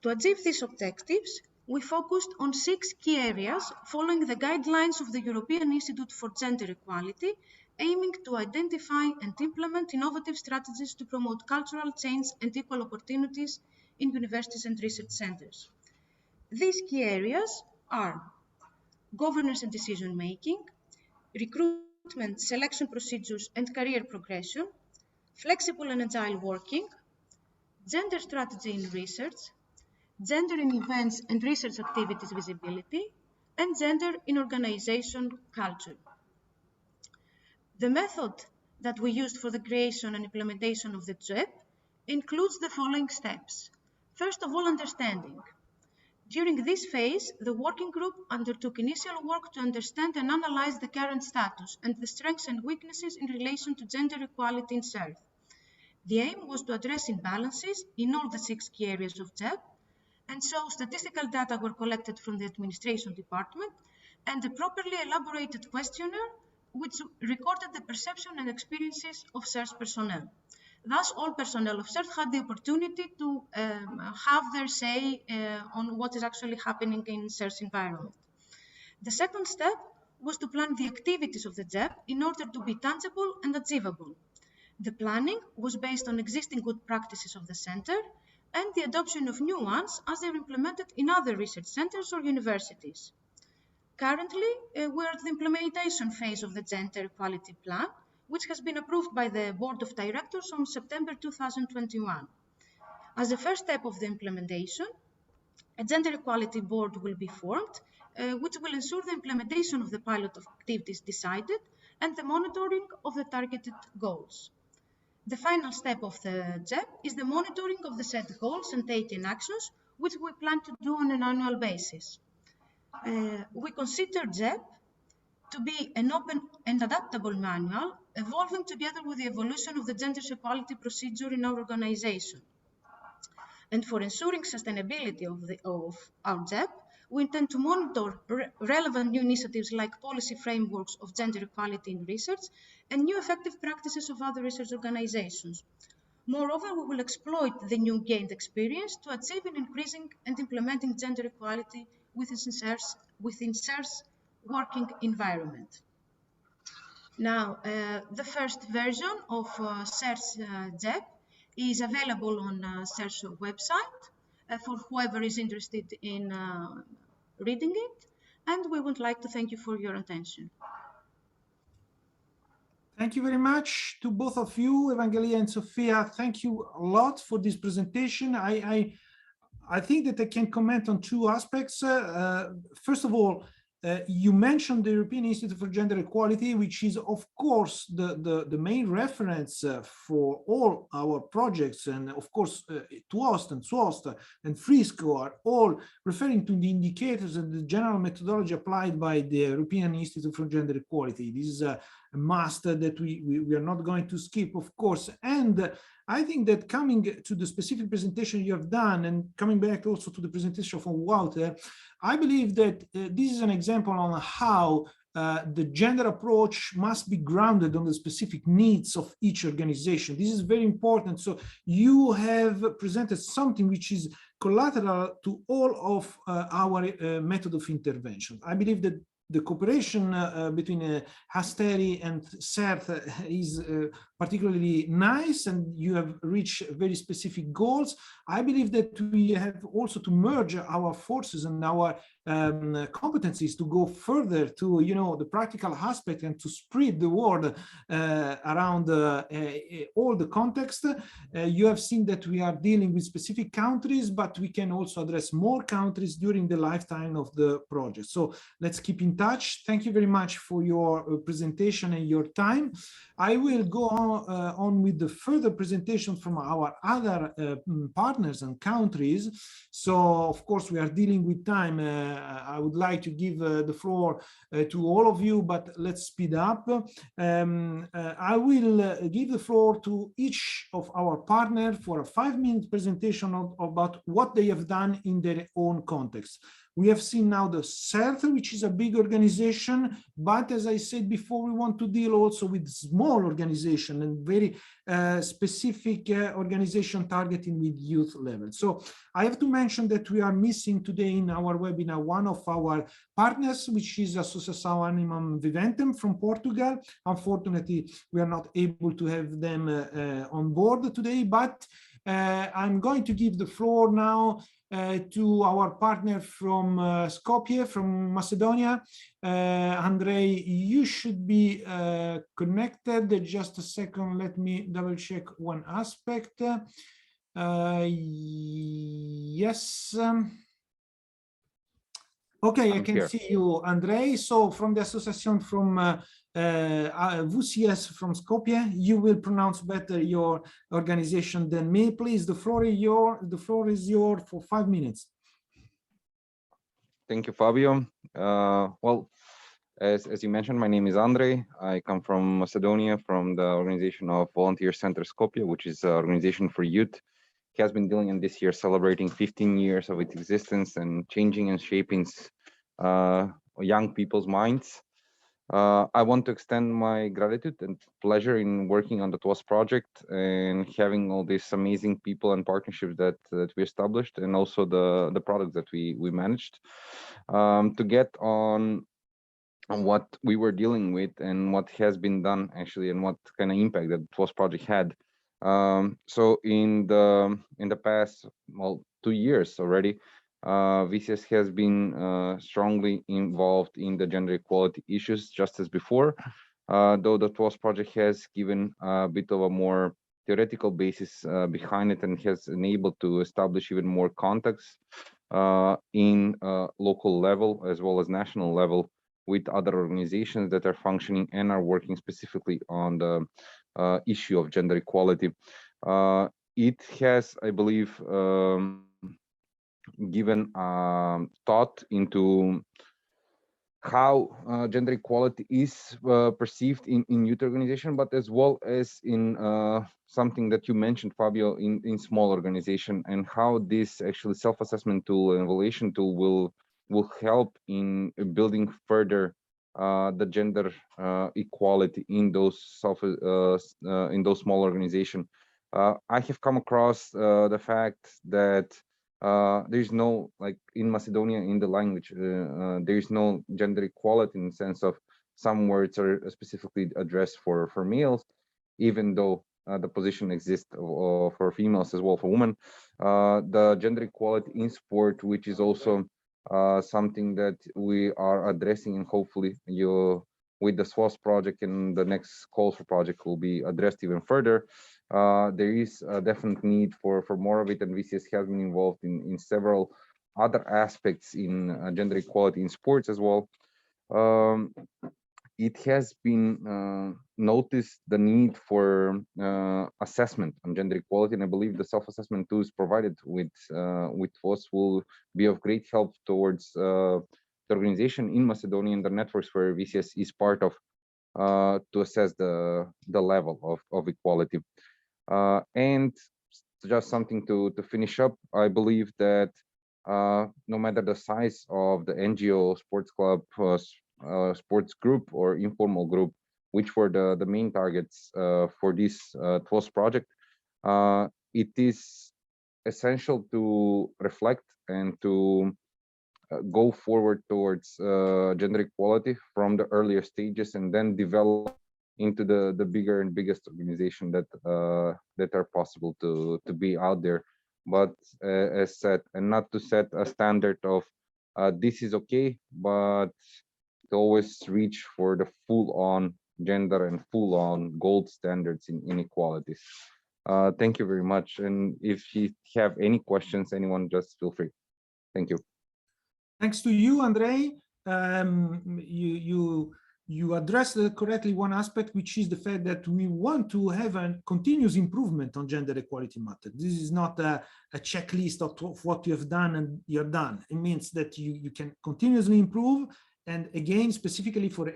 To achieve these objectives, we focused on 6 key areas following the guidelines of the European Institute for Gender Equality, aiming to identify and implement innovative strategies to promote cultural change and equal opportunities in universities and research centers. These key areas are governance and decision-making, recruitment, selection procedures and career progression, flexible and agile working, gender strategy in research, gender in events and research activities visibility, and gender in organization culture. The method that we used for the creation and implementation of the JEP includes the following steps. First of all, understanding. During this phase, the working group undertook initial work to understand and analyze the current status and the strengths and weaknesses in relation to gender equality in CERF. The aim was to address imbalances in all the 6 key areas of JEP, and so statistical data were collected from the administration department and a properly elaborated questionnaire which recorded the perception and experiences of CERS personnel. Thus, all personnel of CERS had the opportunity to have their say on what is actually happening in CERS environment. The second step was to plan the activities of the JEP in order to be tangible and achievable. The planning was based on existing good practices of the center and the adoption of new ones as they are implemented in other research centers or universities. Currently, we're at the implementation phase of the Gender Equality Plan, which has been approved by the Board of Directors on September 2021. As a first step of the implementation, a Gender Equality Board will be formed, which will ensure the implementation of the pilot activities decided and the monitoring of the targeted goals. The final step of the JEP is the monitoring of the set goals and taken actions, which we plan to do on an annual basis. We consider JEP to be an open and adaptable manual, evolving together with the evolution of the gender equality procedure in our organization. And for ensuring sustainability of our JEP, we intend to monitor relevant new initiatives like policy frameworks of gender equality in research and new effective practices of other research organizations. Moreover, we will exploit the new gained experience to achieve an increasing and implementing gender equality within CERS working environment. Now, the first version of CERS JEP is available on CERS website for whoever is interested in reading it, and we would like to thank you for your attention. Thank you very much to both of you, Evangelia and Sophia. Thank you a lot for this presentation. I think that I can comment on 2 aspects. First of all, you mentioned the European Institute for Gender Equality, which is, of course, the main reference for all our projects. And of course, TWOST and SWOST and FRISCO are all referring to the indicators and the general methodology applied by the European Institute for Gender Equality. This is a must that we are not going to skip, of course. And I think that coming to the specific presentation you have done and coming back also to the presentation from Walter, I believe that this is an example on how the gender approach must be grounded on the specific needs of each organization. This is very important. So you have presented something which is collateral to all of our method of intervention. I believe that the cooperation between Hasteri and CERT is particularly nice, and you have reached very specific goals. I believe that we have also to merge our forces and our competencies to go further to, the practical aspect and to spread the word around all the context. You have seen that we are dealing with specific countries, but we can also address more countries during the lifetime of the project. So let's keep in touch. Thank you very much for your presentation and your time. I will go on with the further presentation from our other partners and countries. So, of course, we are dealing with time. I would like to give the floor to all of you, but let's speed up. I will give the floor to each of our partners for a 5-minute presentation about what they have done in their own context. We have seen now the CERT, which is a big organization, but as I said before, we want to deal also with small organization and very specific organization targeting with youth level. So I have to mention that we are missing today in our webinar one of our partners, which is Associação Animam Viventem from Portugal. Unfortunately, we are not able to have them on board today, but I'm going to give the floor now to our partner from Skopje, from Macedonia. Andrei, you should be connected. Just a second, let me double check one aspect. Yes. Okay, I can see you, Andrei. So from the association from VCS from Skopje, you will pronounce better your organization than me. Please, the floor is yours for 5 minutes. Thank you, Fabio. Well, As you mentioned, my name is Andrei. I come from Macedonia, from the organization of Volunteer Center Skopje, which is an organization for youth. It has been dealing in this year, celebrating 15 years of its existence and changing and shaping young people's minds. I want to extend my gratitude and pleasure in working on the TWAS project and having all these amazing people and partnerships that we established, and also the products that we managed to get on what we were dealing with and what has been done actually, and what kind of impact that TWAS project had. So in the past 2 years already, VCS has been strongly involved in the gender equality issues, just as before, though the TWAS project has given a bit of a more theoretical basis behind it, and has enabled to establish even more contacts in local level as well as national level with other organizations that are functioning and are working specifically on the issue of gender equality. It has, I believe, given thought into how gender equality is perceived in youth organization, but as well as in something that you mentioned, Fabio, in small organization, and how this actually self-assessment tool and evaluation tool will help in building further the gender equality in those small organization. I have come across the fact that there's no, like in Macedonia, in the language, there's no gender equality in the sense of some words are specifically addressed for males, even though the position exists for females as well, for women. The gender equality in sport, which is also something that we are addressing, and hopefully with the SWAS project and the next calls for project will be addressed even further. There is a definite need for more of it, and VCS has been involved in several other aspects in gender equality in sports as well. It has been noticed the need for assessment on gender equality, and I believe the self-assessment tools provided with TWAS will be of great help towards the organization in Macedonia and the networks where VCS is part of to assess the level of equality. And just something to finish up, I believe that no matter the size of the NGO, sports club, sports group, or informal group, which were the main targets for this TWAS project, it is essential to reflect and to go forward towards gender equality from the earlier stages, and then develop into the bigger and biggest organization that are possible to be out there. But as said, and not to set a standard of this is okay, but to always reach for the full-on gender and full-on gold standards in inequalities. Thank you very much. And if you have any questions, anyone, just feel free. Thank you. Thanks to you, Andrei. You addressed correctly one aspect, which is the fact that we want to have a continuous improvement on gender equality matter. This is not a checklist of what you have done and you're done. It means that you can continuously improve, and again, specifically for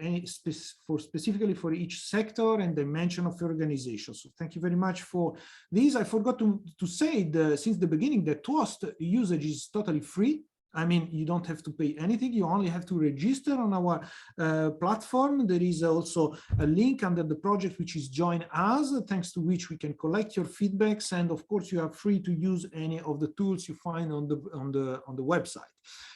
each sector and dimension of the organization. So thank you very much for this. I forgot to say since the beginning that TWAS usage is totally free. I mean, you don't have to pay anything. You only have to register on our platform. There is also a link under the project, which is Join Us, thanks to which we can collect your feedbacks. And of course, you are free to use any of the tools you find on the website.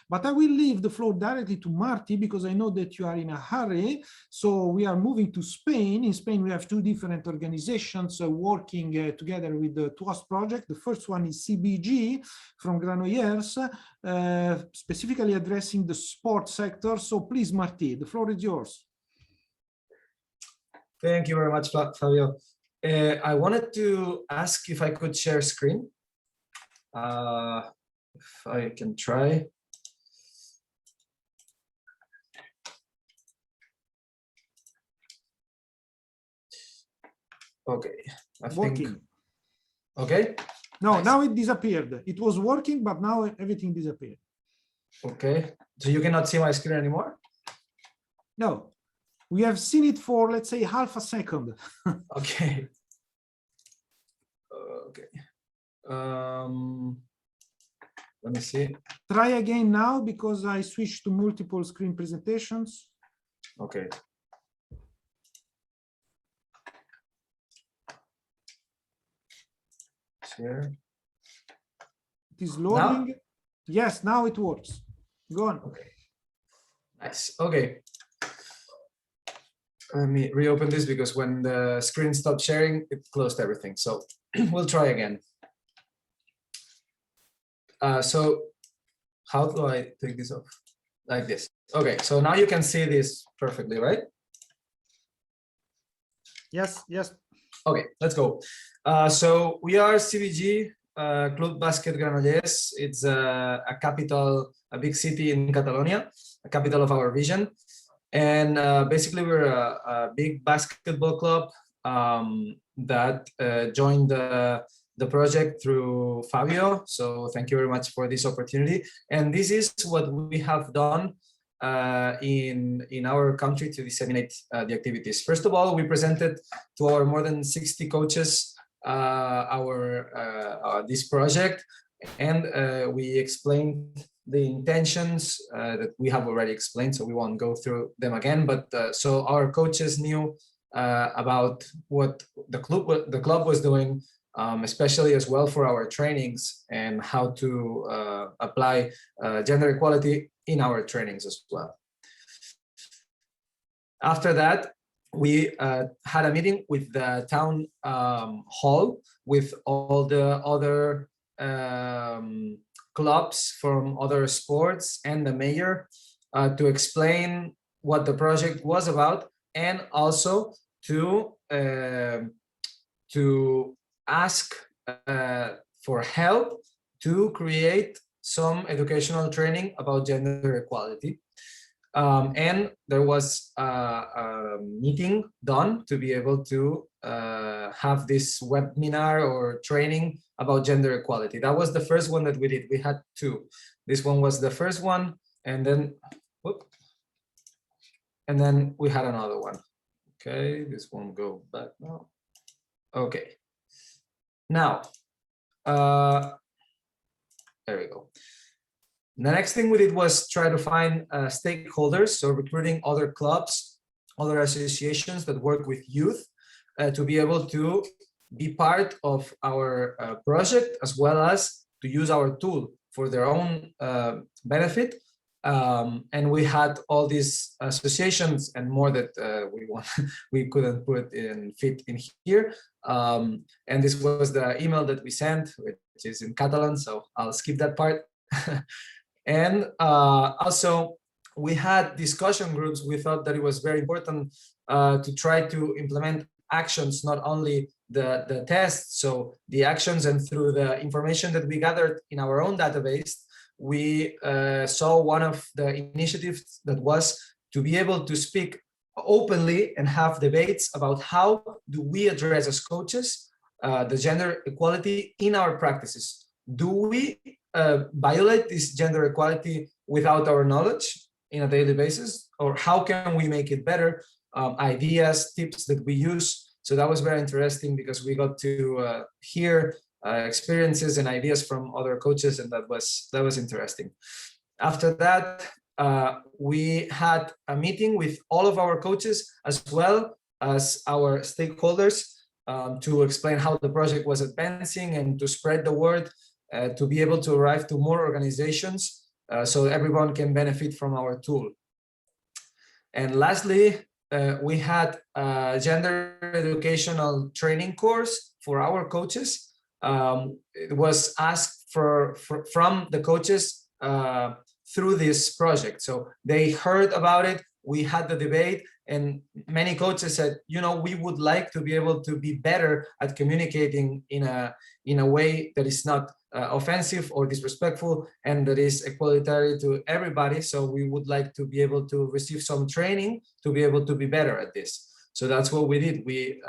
But I will leave the floor directly to Marti, because I know that you are in a hurry. So we are moving to Spain. In Spain, we have two different organizations working together with the TWAS project. The first one is CBG from Granollers, specifically addressing the sports sector. So please, Marti, the floor is yours. Thank you very much, Fabio. I wanted to ask if I could share screen. If I can try. Okay, I think. Okay. No, nice. Now it disappeared. It was working, but now everything disappeared. Okay, so you cannot see my screen anymore? No, we have seen it for, let's say, half a second. Okay. Okay. Let me see. Try again now because I switched to multiple screen presentations. Okay. Share. It is loading. Yes, now it works. Go on. Okay. Nice. Okay. Let me reopen this because when the screen stopped sharing, it closed everything. So we'll try again. So how do I take this off? Like this. Okay, so now you can see this perfectly, right? Yes, yes. Okay, let's go. So we are CBG, Club Bàsquet Granollers. It's a capital, a big city in Catalonia, a capital of our region. And basically we're a big basketball club that joined the project through Fabio. So thank you very much for this opportunity. And this is what we have done in our country to disseminate the activities. First of all, we presented to our more than 60 coaches this project, and we explained the intentions that we have already explained, so we won't go through them again. But so our coaches knew about what the club was doing, especially as well for our trainings and how to apply gender equality in our trainings as well. After that, we had a meeting with the town hall with all the other clubs from other sports and the mayor to explain what the project was about, and also to ask for help to create some educational training about gender equality. And there was a meeting done to be able to have this webinar or training about gender equality. That was the first one that we did. We had two. This one was the first one, and then, whoop, and then we had another one. Okay, this won't go back now. Okay. Now, there we go. The next thing we did was try to find stakeholders, so recruiting other clubs, other associations that work with youth to be able to be part of our project, as well as to use our tool for their own benefit. And we had all these associations and more that we couldn't put in fit in here. And this was the email that we sent, which is in Catalan, so I'll skip that part. And also we had discussion groups. We thought that it was very important to try to implement actions, not only the tests, so the actions, and through the information that we gathered in our own database, we saw one of the initiatives that was to be able to speak openly and have debates about how do we address as coaches the gender equality in our practices. Do we violate this gender equality without our knowledge in a daily basis, or how can we make it better? Ideas, tips that we use. So that was very interesting because we got to hear experiences and ideas from other coaches, and that was interesting. After that, we had a meeting with all of our coaches as well as our stakeholders to explain how the project was advancing and to spread the word, to be able to arrive to more organizations so everyone can benefit from our tool. And lastly, we had a gender educational training course for our coaches. It was asked from the coaches through this project. So they heard about it, we had the debate, and many coaches said, you know, we would like to be able to be better at communicating in a way that is not offensive or disrespectful and that is equalitarian to everybody. So we would like to be able to receive some training to be able to be better at this. So that's what we did. We,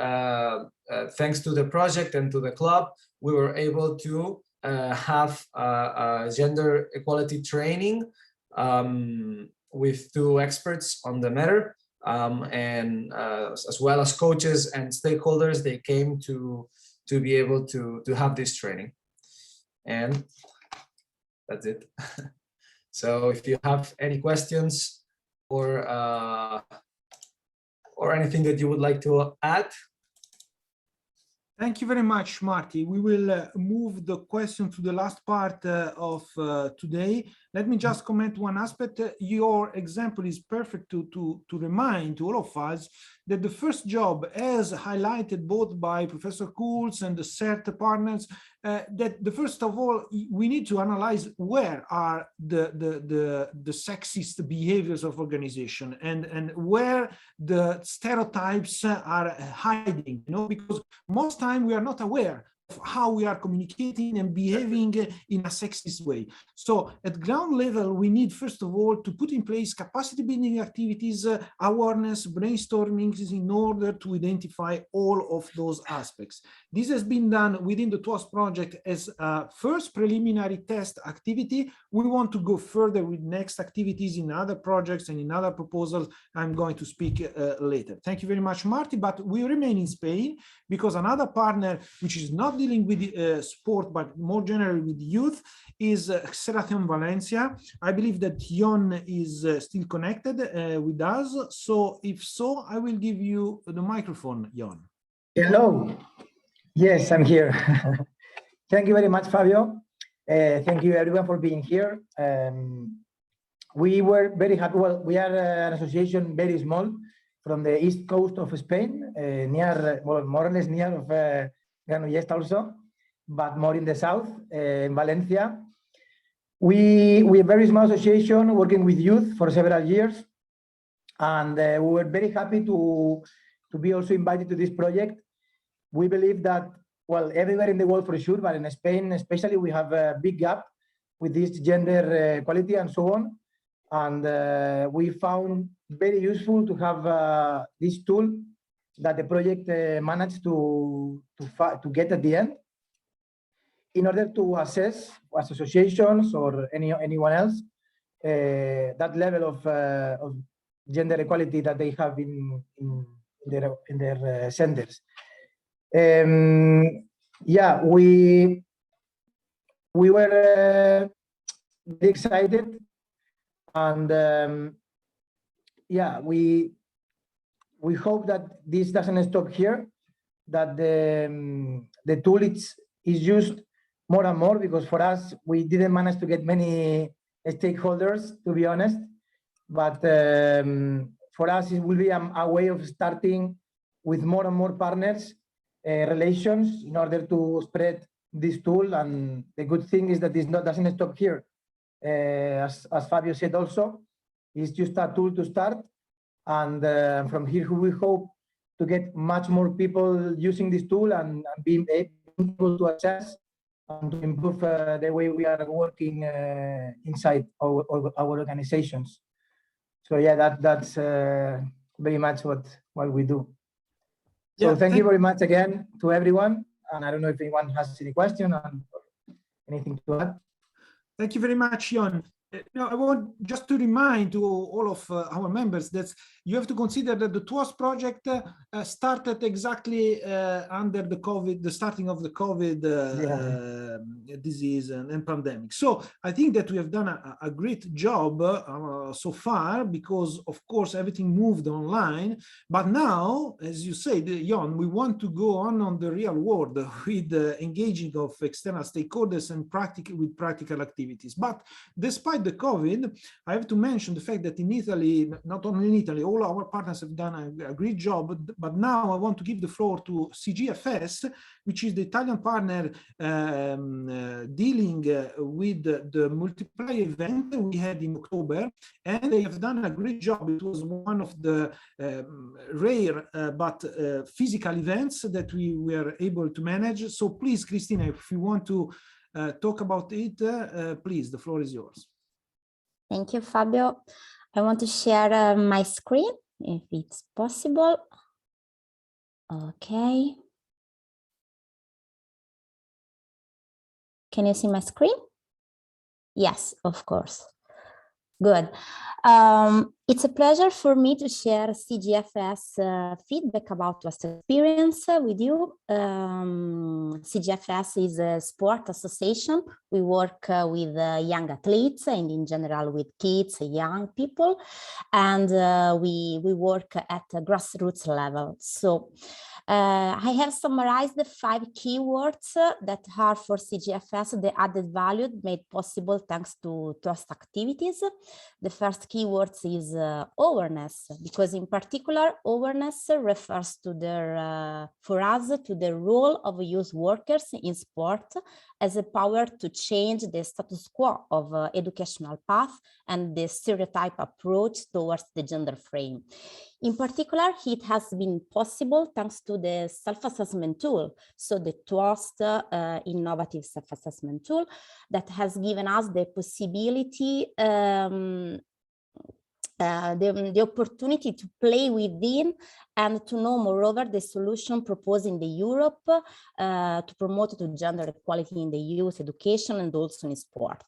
thanks to the project and to the club, we were able to have a gender equality training with two experts on the matter, and as well as coaches and stakeholders, they came to be able to have this training. And that's it. So if you have any questions or anything that you would like to add. Thank you very much, Marty. We will move the question to the last part of today. Let me just comment one aspect. Your example is perfect to remind to all of us that the first job, as highlighted both by Professor Kurz and the CERT partners, that the first of all, we need to analyze where are the sexist behaviors of organization and where the stereotypes are hiding, you know, because most time we are not aware of how we are communicating and behaving in a sexist way. So at ground level, we need, first of all, to put in place capacity building activities, awareness, brainstorming in order to identify all of those aspects. This has been done within the TWAS project as a first preliminary test activity. We want to go further with next activities in other projects and in other proposals. I'm going to speak later. Thank you very much, Marty, but we remain in Spain because another partner, which is not dealing with sport, but more generally with youth, is Seración Valencia. I believe that Jon is still connected with us. So if so, I will give you the microphone, Jon. Hello. Yes, I'm here. Thank you very much, Fabio. Thank you everyone for being here. We were very happy. Well, we are an association very small from the east coast of Spain, near, well, more or less near of Granollers also, but more in the south, in Valencia. We are a very small association working with youth for several years, and we were very happy to be also invited to this project. We believe that, well, everywhere in the world for sure, but in Spain especially, we have a big gap with this gender equality and so on. And we found very useful to have this tool that the project managed to get at the end, in order to assess as associations or anyone else that level of gender equality that they have in their centers. Yeah, we were very excited, and yeah, we hope that this doesn't stop here, that the tool is used more and more, because for us, we didn't manage to get many stakeholders, to be honest, but for us, it will be a way of starting with more and more partners, relations, in order to spread this tool. And the good thing is that this doesn't stop here. As Fabio said also, it's just a tool to start. And from here, we hope to get much more people using this tool and being able to access and to improve the way we are working inside our organizations. So yeah, that's very much what we do. So Yeah, thank you very much again to everyone. And I don't know if anyone has any question or anything to add. Thank you very much, Jon. Now, I want just to remind to all of our members that you have to consider that the TWAS project started exactly under the COVID, the starting of the COVID disease and pandemic. So I think that we have done a great job so far, because of course everything moved online. But now, as you said, Jon, we want to go on the real world with engaging of external stakeholders and with practical activities. But despite the COVID, I have to mention the fact that in Italy, not only in Italy, all our partners have done a great job. But now I want to give the floor to CGFS, which is the Italian partner dealing with the multiplier event we had in October, and they have done a great job. It was one of the rare but physical events that we were able to manage. So please, Cristina, if you want to talk about it, please, the floor is yours. Thank you, Fabio. I want to share my screen, if it's possible. Okay. Can you see my screen? Yes, of course. Good. It's a pleasure for me to share CGFS feedback about past experience with you. CGFS is a sport association. We work with young athletes and in general with kids, young people, and we work at a grassroots level. So I have summarized the 5 keywords that are for CGFS, the added value made possible thanks to trust activities. The first keyword is awareness, because in particular, awareness refers to their, for us, to the role of youth workers in sport as a power to change the status quo of educational path and the stereotype approach towards the gender frame. In particular, it has been possible thanks to the self-assessment tool, so the TWAST innovative self-assessment tool that has given us the possibility, the opportunity to play within and to know moreover the solution proposed in the Europe to promote to gender equality in the youth education and also in sport.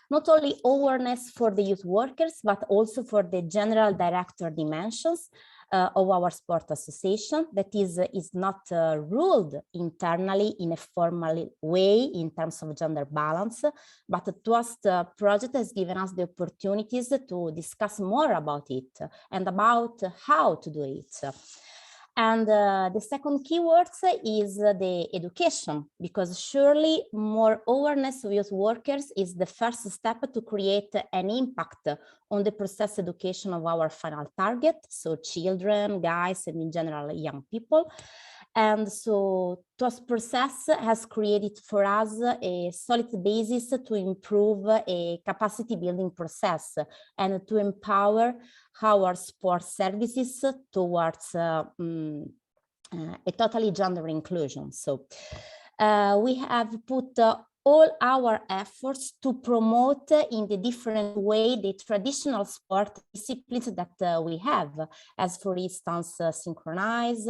Not only awareness for the youth workers, but also for the general director dimensions of our sport association that is not ruled internally in a formal way in terms of gender balance, but the TWAST project has given us the opportunities to discuss more about it and about how to do it. And the second keyword is the education, because surely more awareness of youth workers is the first step to create an impact on the process education of our final target, so children, guys, and in general, young people. And so TWAST process has created for us a solid basis to improve a capacity building process and to empower our sport services towards a totally gender inclusion. So we have put all our efforts to promote in the different way the traditional sport disciplines that we have, as for instance synchronize,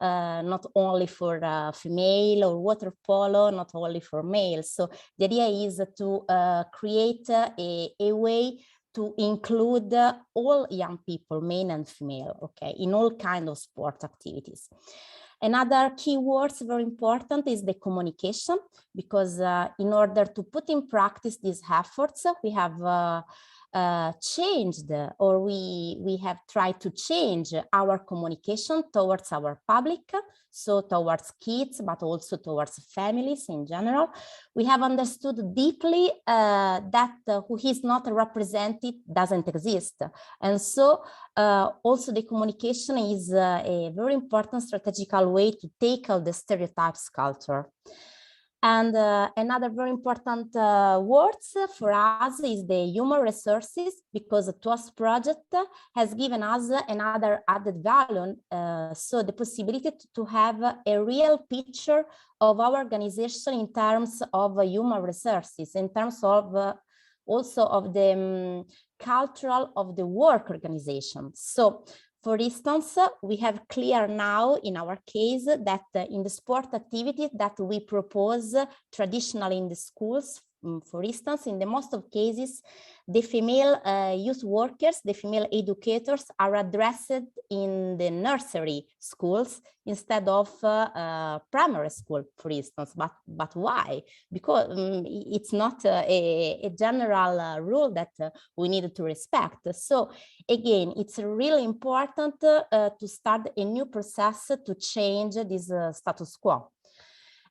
not only for female, or water polo, not only for males. So the idea is to create a way to include all young people, men and female, okay, in all kinds of sport activities. Another keyword very important is the communication, because in order to put in practice these efforts, we have changed, or we have tried to change our communication towards our public, so towards kids, but also towards families in general. We have understood deeply that who is not represented doesn't exist. And so also the communication is a very important strategical way to tackle the stereotypes culture. And another very important word for us is the human resources, because the TWAST project has given us another added value, so the possibility to have a real picture of our organization in terms of human resources, in terms of also of the cultural of the work organization. So for instance, we have clear now in our case that in the sport activities that we propose traditionally in the schools, for instance, in the most of cases, the female youth workers, the female educators are addressed in the nursery schools instead of primary school, for instance. But why? Because it's not a general rule that we need to respect. So again, it's really important to start a new process to change this status quo.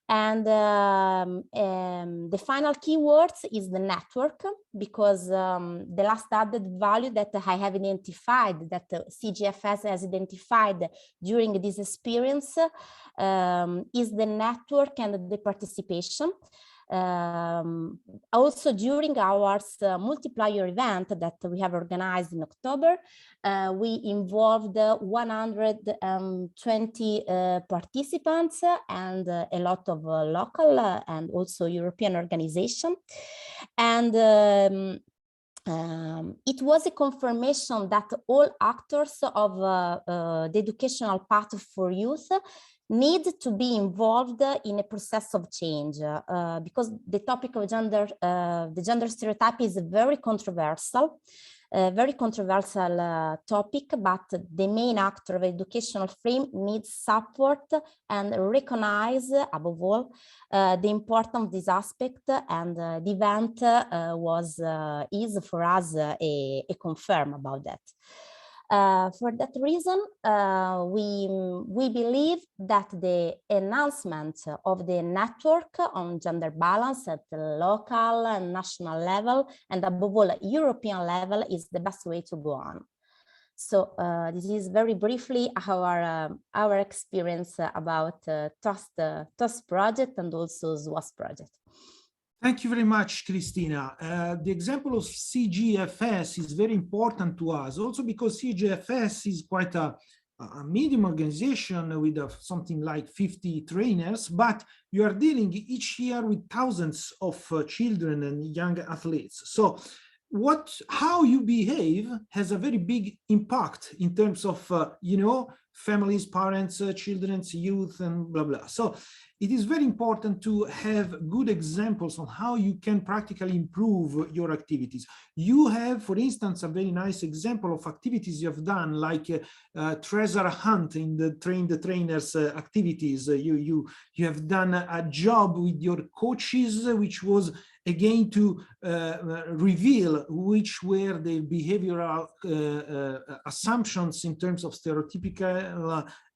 And the final keyword is the network, because the last added value that I have identified, that CGFS has identified during this experience, is the network and the participation. Also during our multiplier event that we have organized in October, we involved 120 participants and a lot of local and also European organizations. And it was a confirmation that all actors of the educational path for youth need to be involved in a process of change because the topic of gender, the gender stereotype is very controversial topic, but the main actor of educational frame needs support and recognize, above all, the importance of this aspect, and the event is for us a confirm about that. For that reason, we believe that the enhancement of the network on gender balance at the local and national level, and above all European level, is the best way to go on. So this is very briefly our experience about TOST project and also SWAS project. Thank you very much, Cristina. The example of CGFS is very important to us, also because CGFS is quite a medium organization with something like 50 trainers, but you are dealing each year with thousands of children and young athletes. So how you behave has a very big impact in terms of, families, parents, children's, youth, and blah, blah. So it is very important to have good examples on how you can practically improve your activities. You have, for instance, a very nice example of activities you have done, like treasure hunt in the train the trainers activities. You have done a job with your coaches, which was again to reveal which were the behavioral assumptions in terms of stereotypical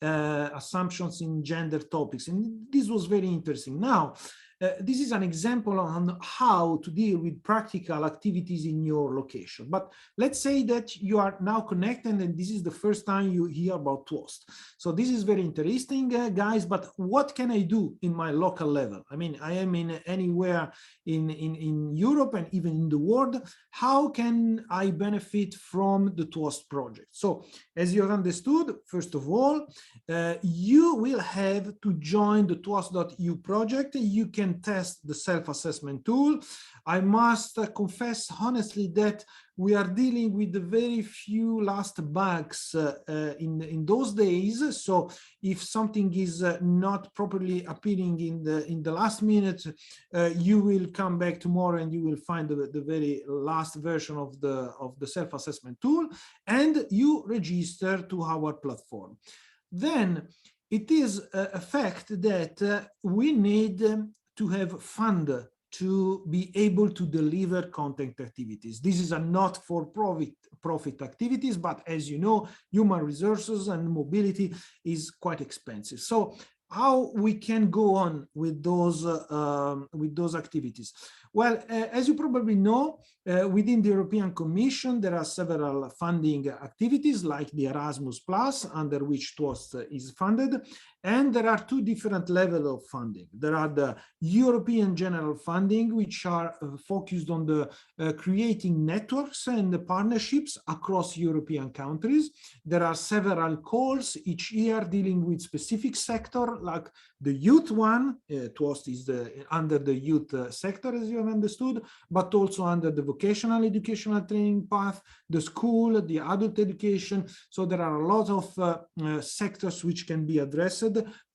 assumptions in gender topics. And this was very interesting. Now, this is an example on how to deal with practical activities in your location. But let's say that you are now connected and this is the first time you hear about TWOST. So this is very interesting, guys, but what can I do in my local level? I mean, I am in anywhere in Europe and even in the world. How can I benefit from the TWOST project? So as you have understood, first of all, you will have to join the TWOST.eu project. You can test the self-assessment tool. I must confess honestly that we are dealing with the very few last bugs in those days. So if something is not properly appearing in the last minute, you will come back tomorrow and you will find the very last version of the self-assessment tool, and you register to our platform. Then it is a fact that we need to have fund to be able to deliver content activities. This is a not for profit activities, but as you know, human resources and mobility is quite expensive. So how we can go on with those activities? Well, as you probably know, within the European Commission, there are several funding activities like the Erasmus Plus, under which TWOST is funded. And there are two different levels of funding. There are the European general funding, which are focused on the creating networks and the partnerships across European countries. There are several calls each year dealing with specific sector, like the youth one. TWOST is under the youth sector, as you have understood, but also under the vocational educational training path, the school, the adult education. So there are a lot of sectors which can be addressed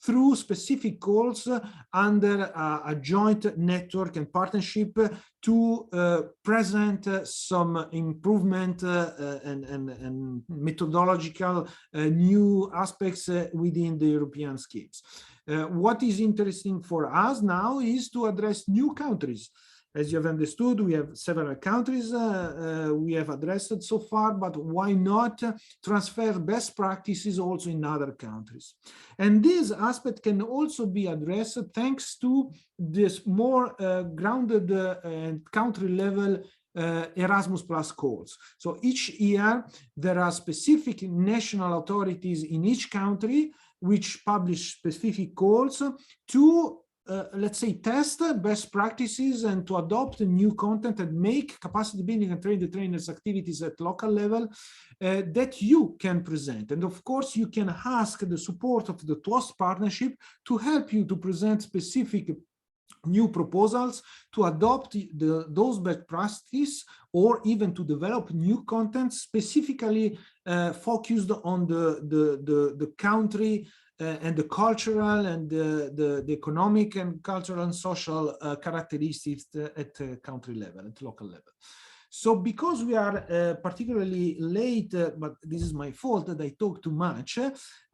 through specific calls under a joint network and partnership to present some improvement and methodological new aspects within the European schemes. What is interesting for us now is to address new countries. As you have understood, we have several countries we have addressed so far, but why not transfer best practices also in other countries? And this aspect can also be addressed thanks to this more grounded and country level Erasmus Plus calls. So each year there are specific national authorities in each country which publish specific calls to let's say, test best practices and to adopt new content and make capacity building and train the trainers activities at local level that you can present. And of course, you can ask the support of the TWOST partnership to help you to present specific new proposals to adopt those best practices, or even to develop new content specifically focused on the country and the cultural and the economic and cultural and social characteristics at country level, at local level. So because we are particularly late, but this is my fault that I talk too much,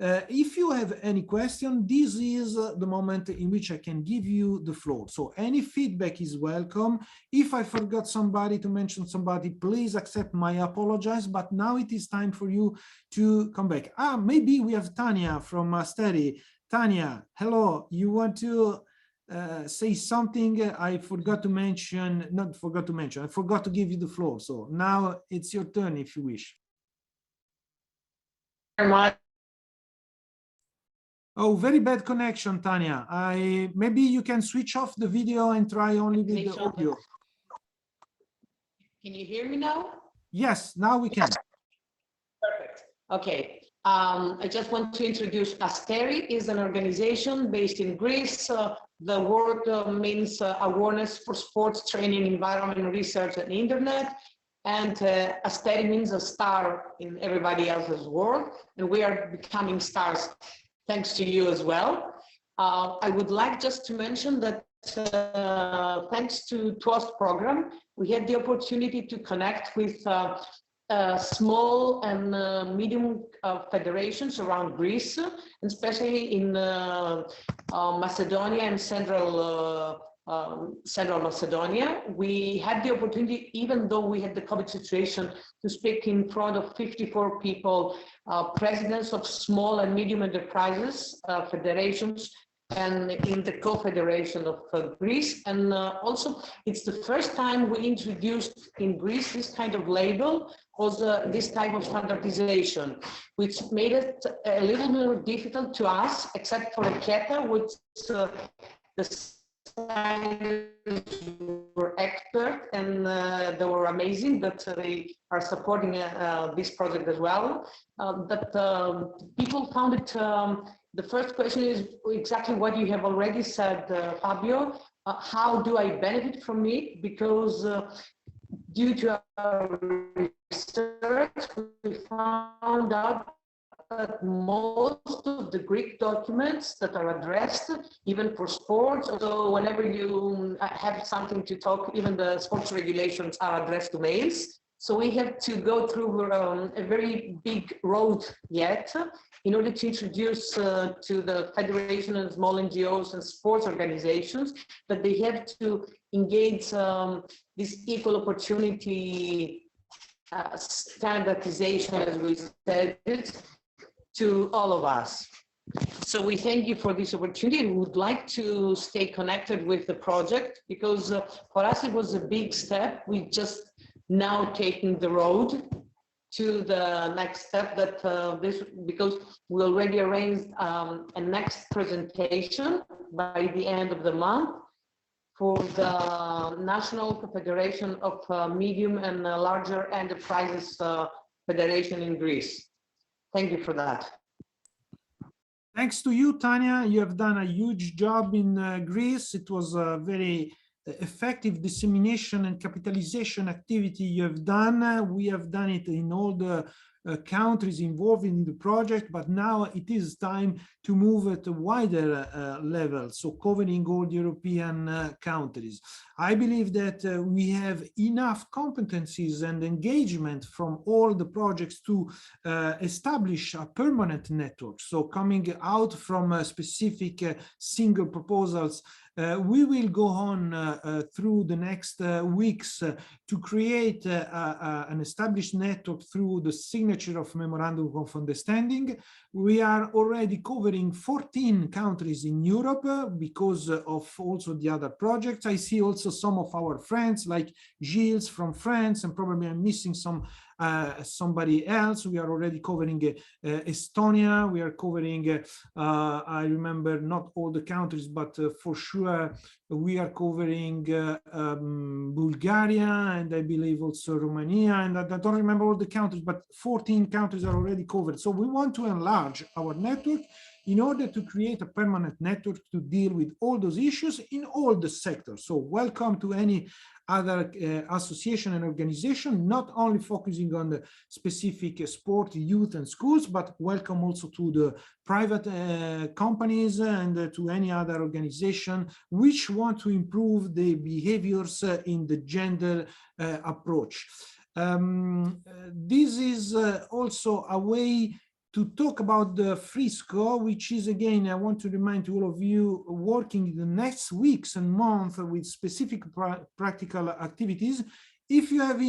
if you have any question, this is the moment in which I can give you the floor. So any feedback is welcome. If I forgot somebody to mention somebody, please accept my apologies, but now it is time for you to come back. Maybe we have Tanya from Asteri. Tanya, hello, you want to say something? I forgot to mention, I forgot to give you the floor. So now it's your turn if you wish. Very much. Oh, very bad connection, Tanya. Maybe you can switch off the video and try only with the audio. Can you hear me now? Yes, now we can. Perfect. Okay. I just want to introduce Asteri is an organization based in Greece. The word means awareness for sports training, environment, research, and internet. And Asteri means a star in everybody else's world. And we are becoming stars thanks to you as well. I would like just to mention that thanks to TWOS program, we had the opportunity to connect with small and medium federations around Greece, and especially in Macedonia and Central Macedonia. We had the opportunity, even though we had the COVID situation, to speak in front of 54 people, presidents of small and medium enterprises, federations, and in the Co-Federation of Greece. And also, it's the first time we introduced in Greece this kind of label, also this type of standardization, which made it a little more difficult to us, except for Keta, which the were expert and they were amazing, that they are supporting this project as well. But people found it, the first question is exactly what you have already said, Fabio. How do I benefit from it? Because due to our research, we found out that most of the Greek documents that are addressed, even for sports, so whenever you have something to talk, even the sports regulations are addressed to males. So we have to go through a very big road yet in order to introduce to the Federation and small NGOs and sports organizations that they have to engage this equal opportunity standardization, as we said, to all of us. So we thank you for this opportunity and would like to stay connected with the project, because for us it was a big step. We just now taking the road to the next step, that because we already arranged a next presentation by the end of the month for the National Confederation of Medium and Larger Enterprises Federation in Greece. Thank you for that. Thanks to you, Tanya. You have done a huge job in Greece. It was a very effective dissemination and capitalization activity you have done. We have done it in all the countries involved in the project, but now it is time to move at a wider level, so covering all the European countries. I believe that we have enough competencies and engagement from all the projects to establish a permanent network. So coming out from specific single proposals, we will go on through the next weeks to create an established network through the signature of Memorandum of Understanding. We are already covering 14 countries in Europe because of also the other projects. I see also some of our friends like Gilles from France, and probably I'm missing somebody else. We are already covering Estonia. We are covering, I remember not all the countries, but for sure we are covering Bulgaria, and I believe also Romania, and I don't remember all the countries, but 14 countries are already covered. So we want to enlarge our network in order to create a permanent network to deal with all those issues in all the sectors. So welcome to any other association and organization, not only focusing on the specific sport, youth and schools, but welcome also to the private companies and to any other organization which want to improve the behaviors in the gender approach. This is also a way to talk about the Frisco, which is, again, I want to remind all of you, working in the next weeks and months with specific practical activities. If you have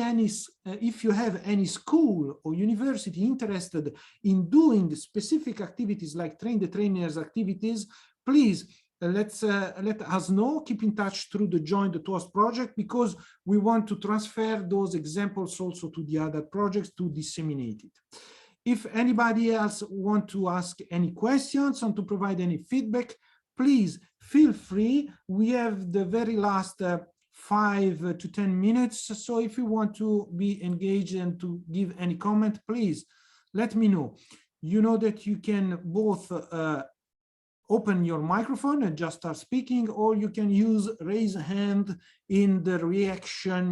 any school or university interested in doing specific activities like train the trainers activities, please let us know, keep in touch through the Join the TWAS project, because we want to transfer those examples also to the other projects to disseminate it. If anybody else want to ask any questions and to provide any feedback, please feel free. We have the very last 5 to 10 minutes. So if you want to be engaged and to give any comment, please let me know. You know that you can both open your microphone and just start speaking, or you can use raise a hand in the reaction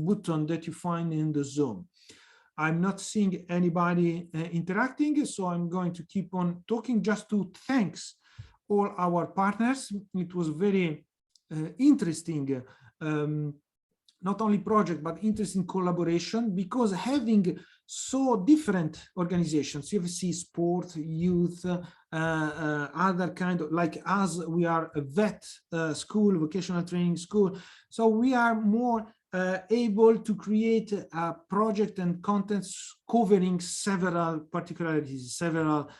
button that you find in the Zoom. I'm not seeing anybody interacting, so I'm going to keep on talking just to thank all our partners. It was very interesting, not only project, but interesting collaboration, because having so different organizations, CFC, sport, youth, other kind of, like us, we are a vet school, vocational training school. So we are more able to create a project and contents covering several particularities, several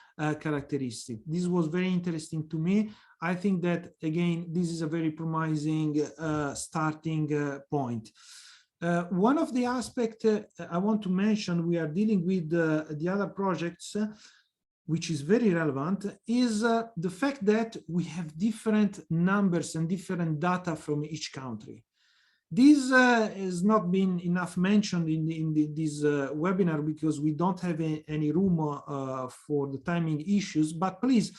characteristics. This was very interesting to me. I think that, again, this is a very promising starting point. One of the aspects I want to mention, we are dealing with the other projects, which is very relevant, is the fact that we have different numbers and different data from each country. This has not been enough mentioned in this webinar, because we don't have any room for the timing issues, but please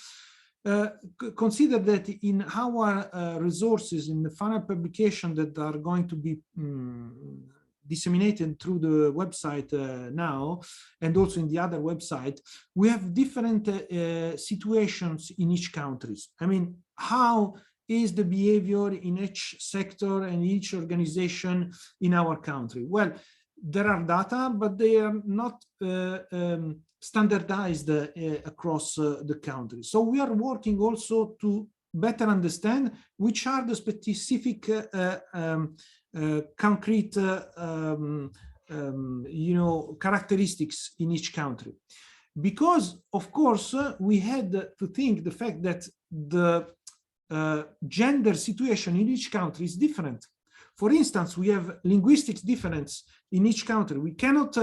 consider that in our resources, in the final publication that are going to be disseminated through the website now, and also in the other website, we have different situations in each country. I mean, how is the behavior in each sector and each organization in our country? Well, there are data, but they are not standardized across the country. So we are working also to better understand which are the specific concrete characteristics in each country. Because, of course, we had to think the fact that the gender situation in each country is different. For instance, we have linguistics difference in each country. We cannot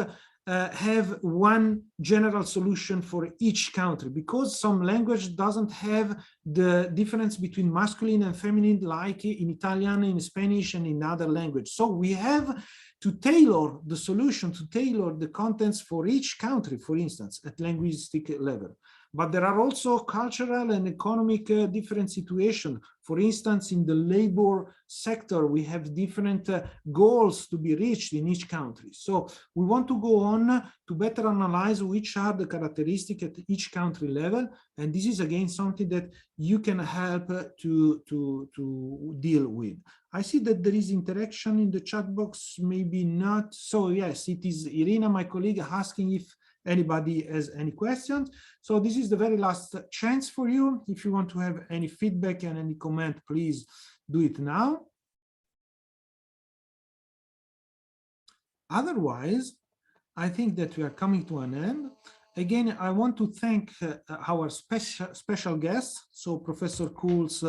have one general solution for each country, because some language doesn't have the difference between masculine and feminine, like in Italian, in Spanish, and in other language. So we have to tailor the solution, to tailor the contents for each country, for instance, at linguistic level. But there are also cultural and economic different situations. For instance, in the labor sector, we have different goals to be reached in each country. So we want to go on to better analyze which are the characteristics at each country level. And this is, again, something that you can help to deal with. I see that there is interaction in the chat box, maybe not. So yes, it is Irina, my colleague, asking if anybody has any questions. So this is the very last chance for you. If you want to have any feedback and any comment, please do it now. Otherwise, I think that we are coming to an end. Again, I want to thank our special guest. So Professor Kuls,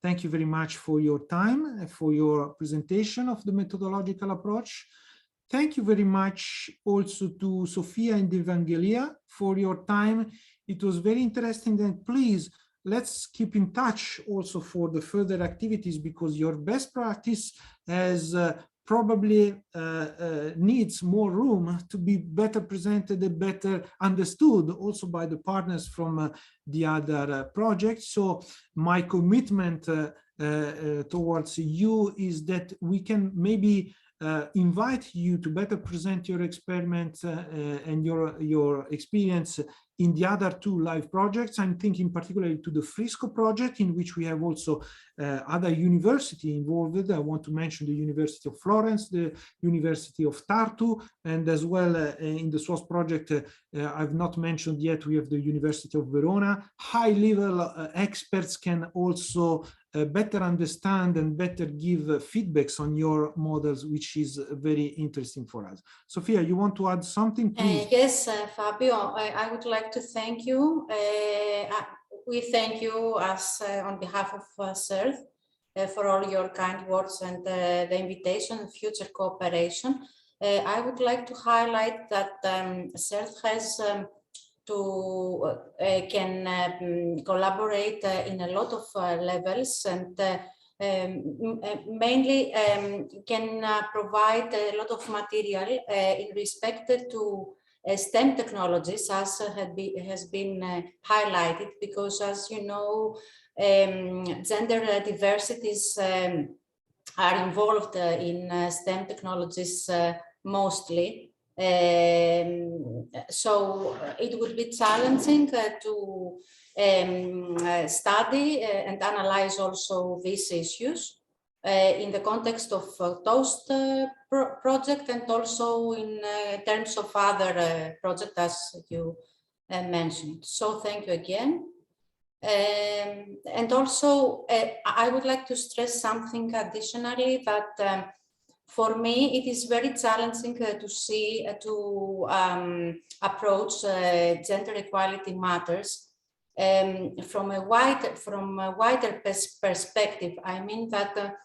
thank you very much for your time and for your presentation of the methodological approach. Thank you very much also to Sofia and Evangelia for your time. It was very interesting, and please, let's keep in touch also for the further activities, because your best practice has probably needs more room to be better presented and better understood also by the partners from the other projects. So my commitment towards you is that we can maybe invite you to better present your experiment and your experience in the other two live projects. I'm thinking particularly to the Frisco project, in which we have also other university involved. I want to mention the University of Florence, the University of Tartu, and as well in the SWOS project, I've not mentioned yet, we have the University of Verona. High-level experts can also better understand and better give feedbacks on your models, which is very interesting for us. Sophia, you want to add something, please? Yes, Fabio, I would like to thank you. We thank you as on behalf of CERT for all your kind words and the invitation and future cooperation. I would like to highlight that CERT has can collaborate in a lot of levels, and mainly can provide a lot of material in respect to STEM technologies, as has been highlighted, because as you know, gender diversities are involved in STEM technologies mostly. So it would be challenging to study and analyze also these issues in the context of TOAST project, and also in terms of other projects, as you mentioned. So thank you again. And also, I would like to stress something additionally, that for me, it is very challenging to see, approach gender equality matters from a wider perspective. I mean that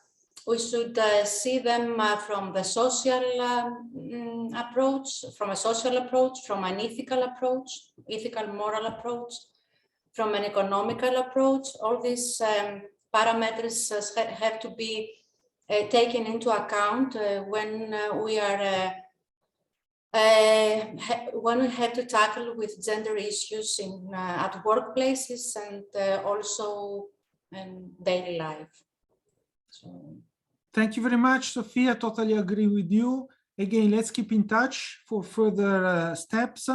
we should see them from the social approach, from a social approach, from an ethical approach, ethical moral approach, from an economical approach. All these parameters have to be taken into account when we are when we have to tackle with gender issues in at workplaces and also in daily life. So. Thank you very much, Sophia. Totally agree with you. Again, let's keep in touch for further steps.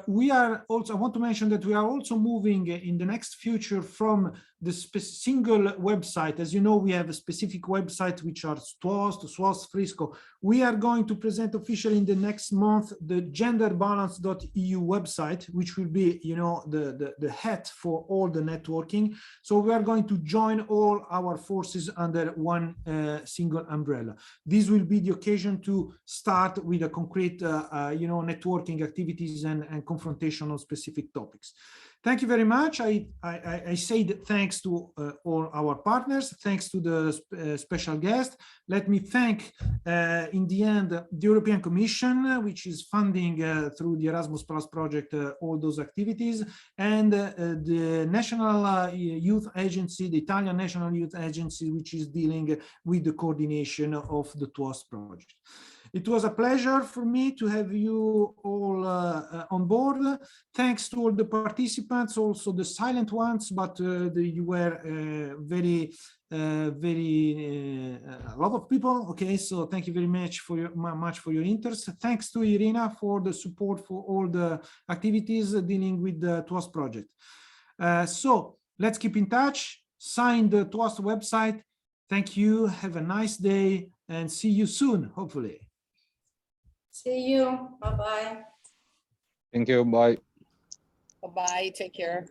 We are also, I want to mention that we are also moving in the next future from the single website. As you know, we have a specific website, which are SWOS, Frisco. We are going to present officially in the next month the genderbalance.eu website, which will be, you know, the hat for all the networking. So we are going to join all our forces under one single umbrella. This will be the occasion to start with a concrete, you know, networking activities and confrontation on specific topics. Thank you very much. I say thanks to all our partners, thanks to the special guest. Let me thank, in the end, the European Commission, which is funding through the Erasmus Plus project all those activities, and the National Youth Agency, the Italian National Youth Agency, which is dealing with the coordination of the TWOS project. It was a pleasure for me to have you all on board. Thanks to all the participants, also the silent ones, but you were a lot of people. Okay, so thank you very much for your interest. Thanks to Irina for the support for all the activities dealing with the TWOS project. So let's keep in touch. Sign the TWOS website. Thank you. Have a nice day and see you soon, hopefully. See you. Bye-bye. Thank you. Bye. Bye-bye. Take care.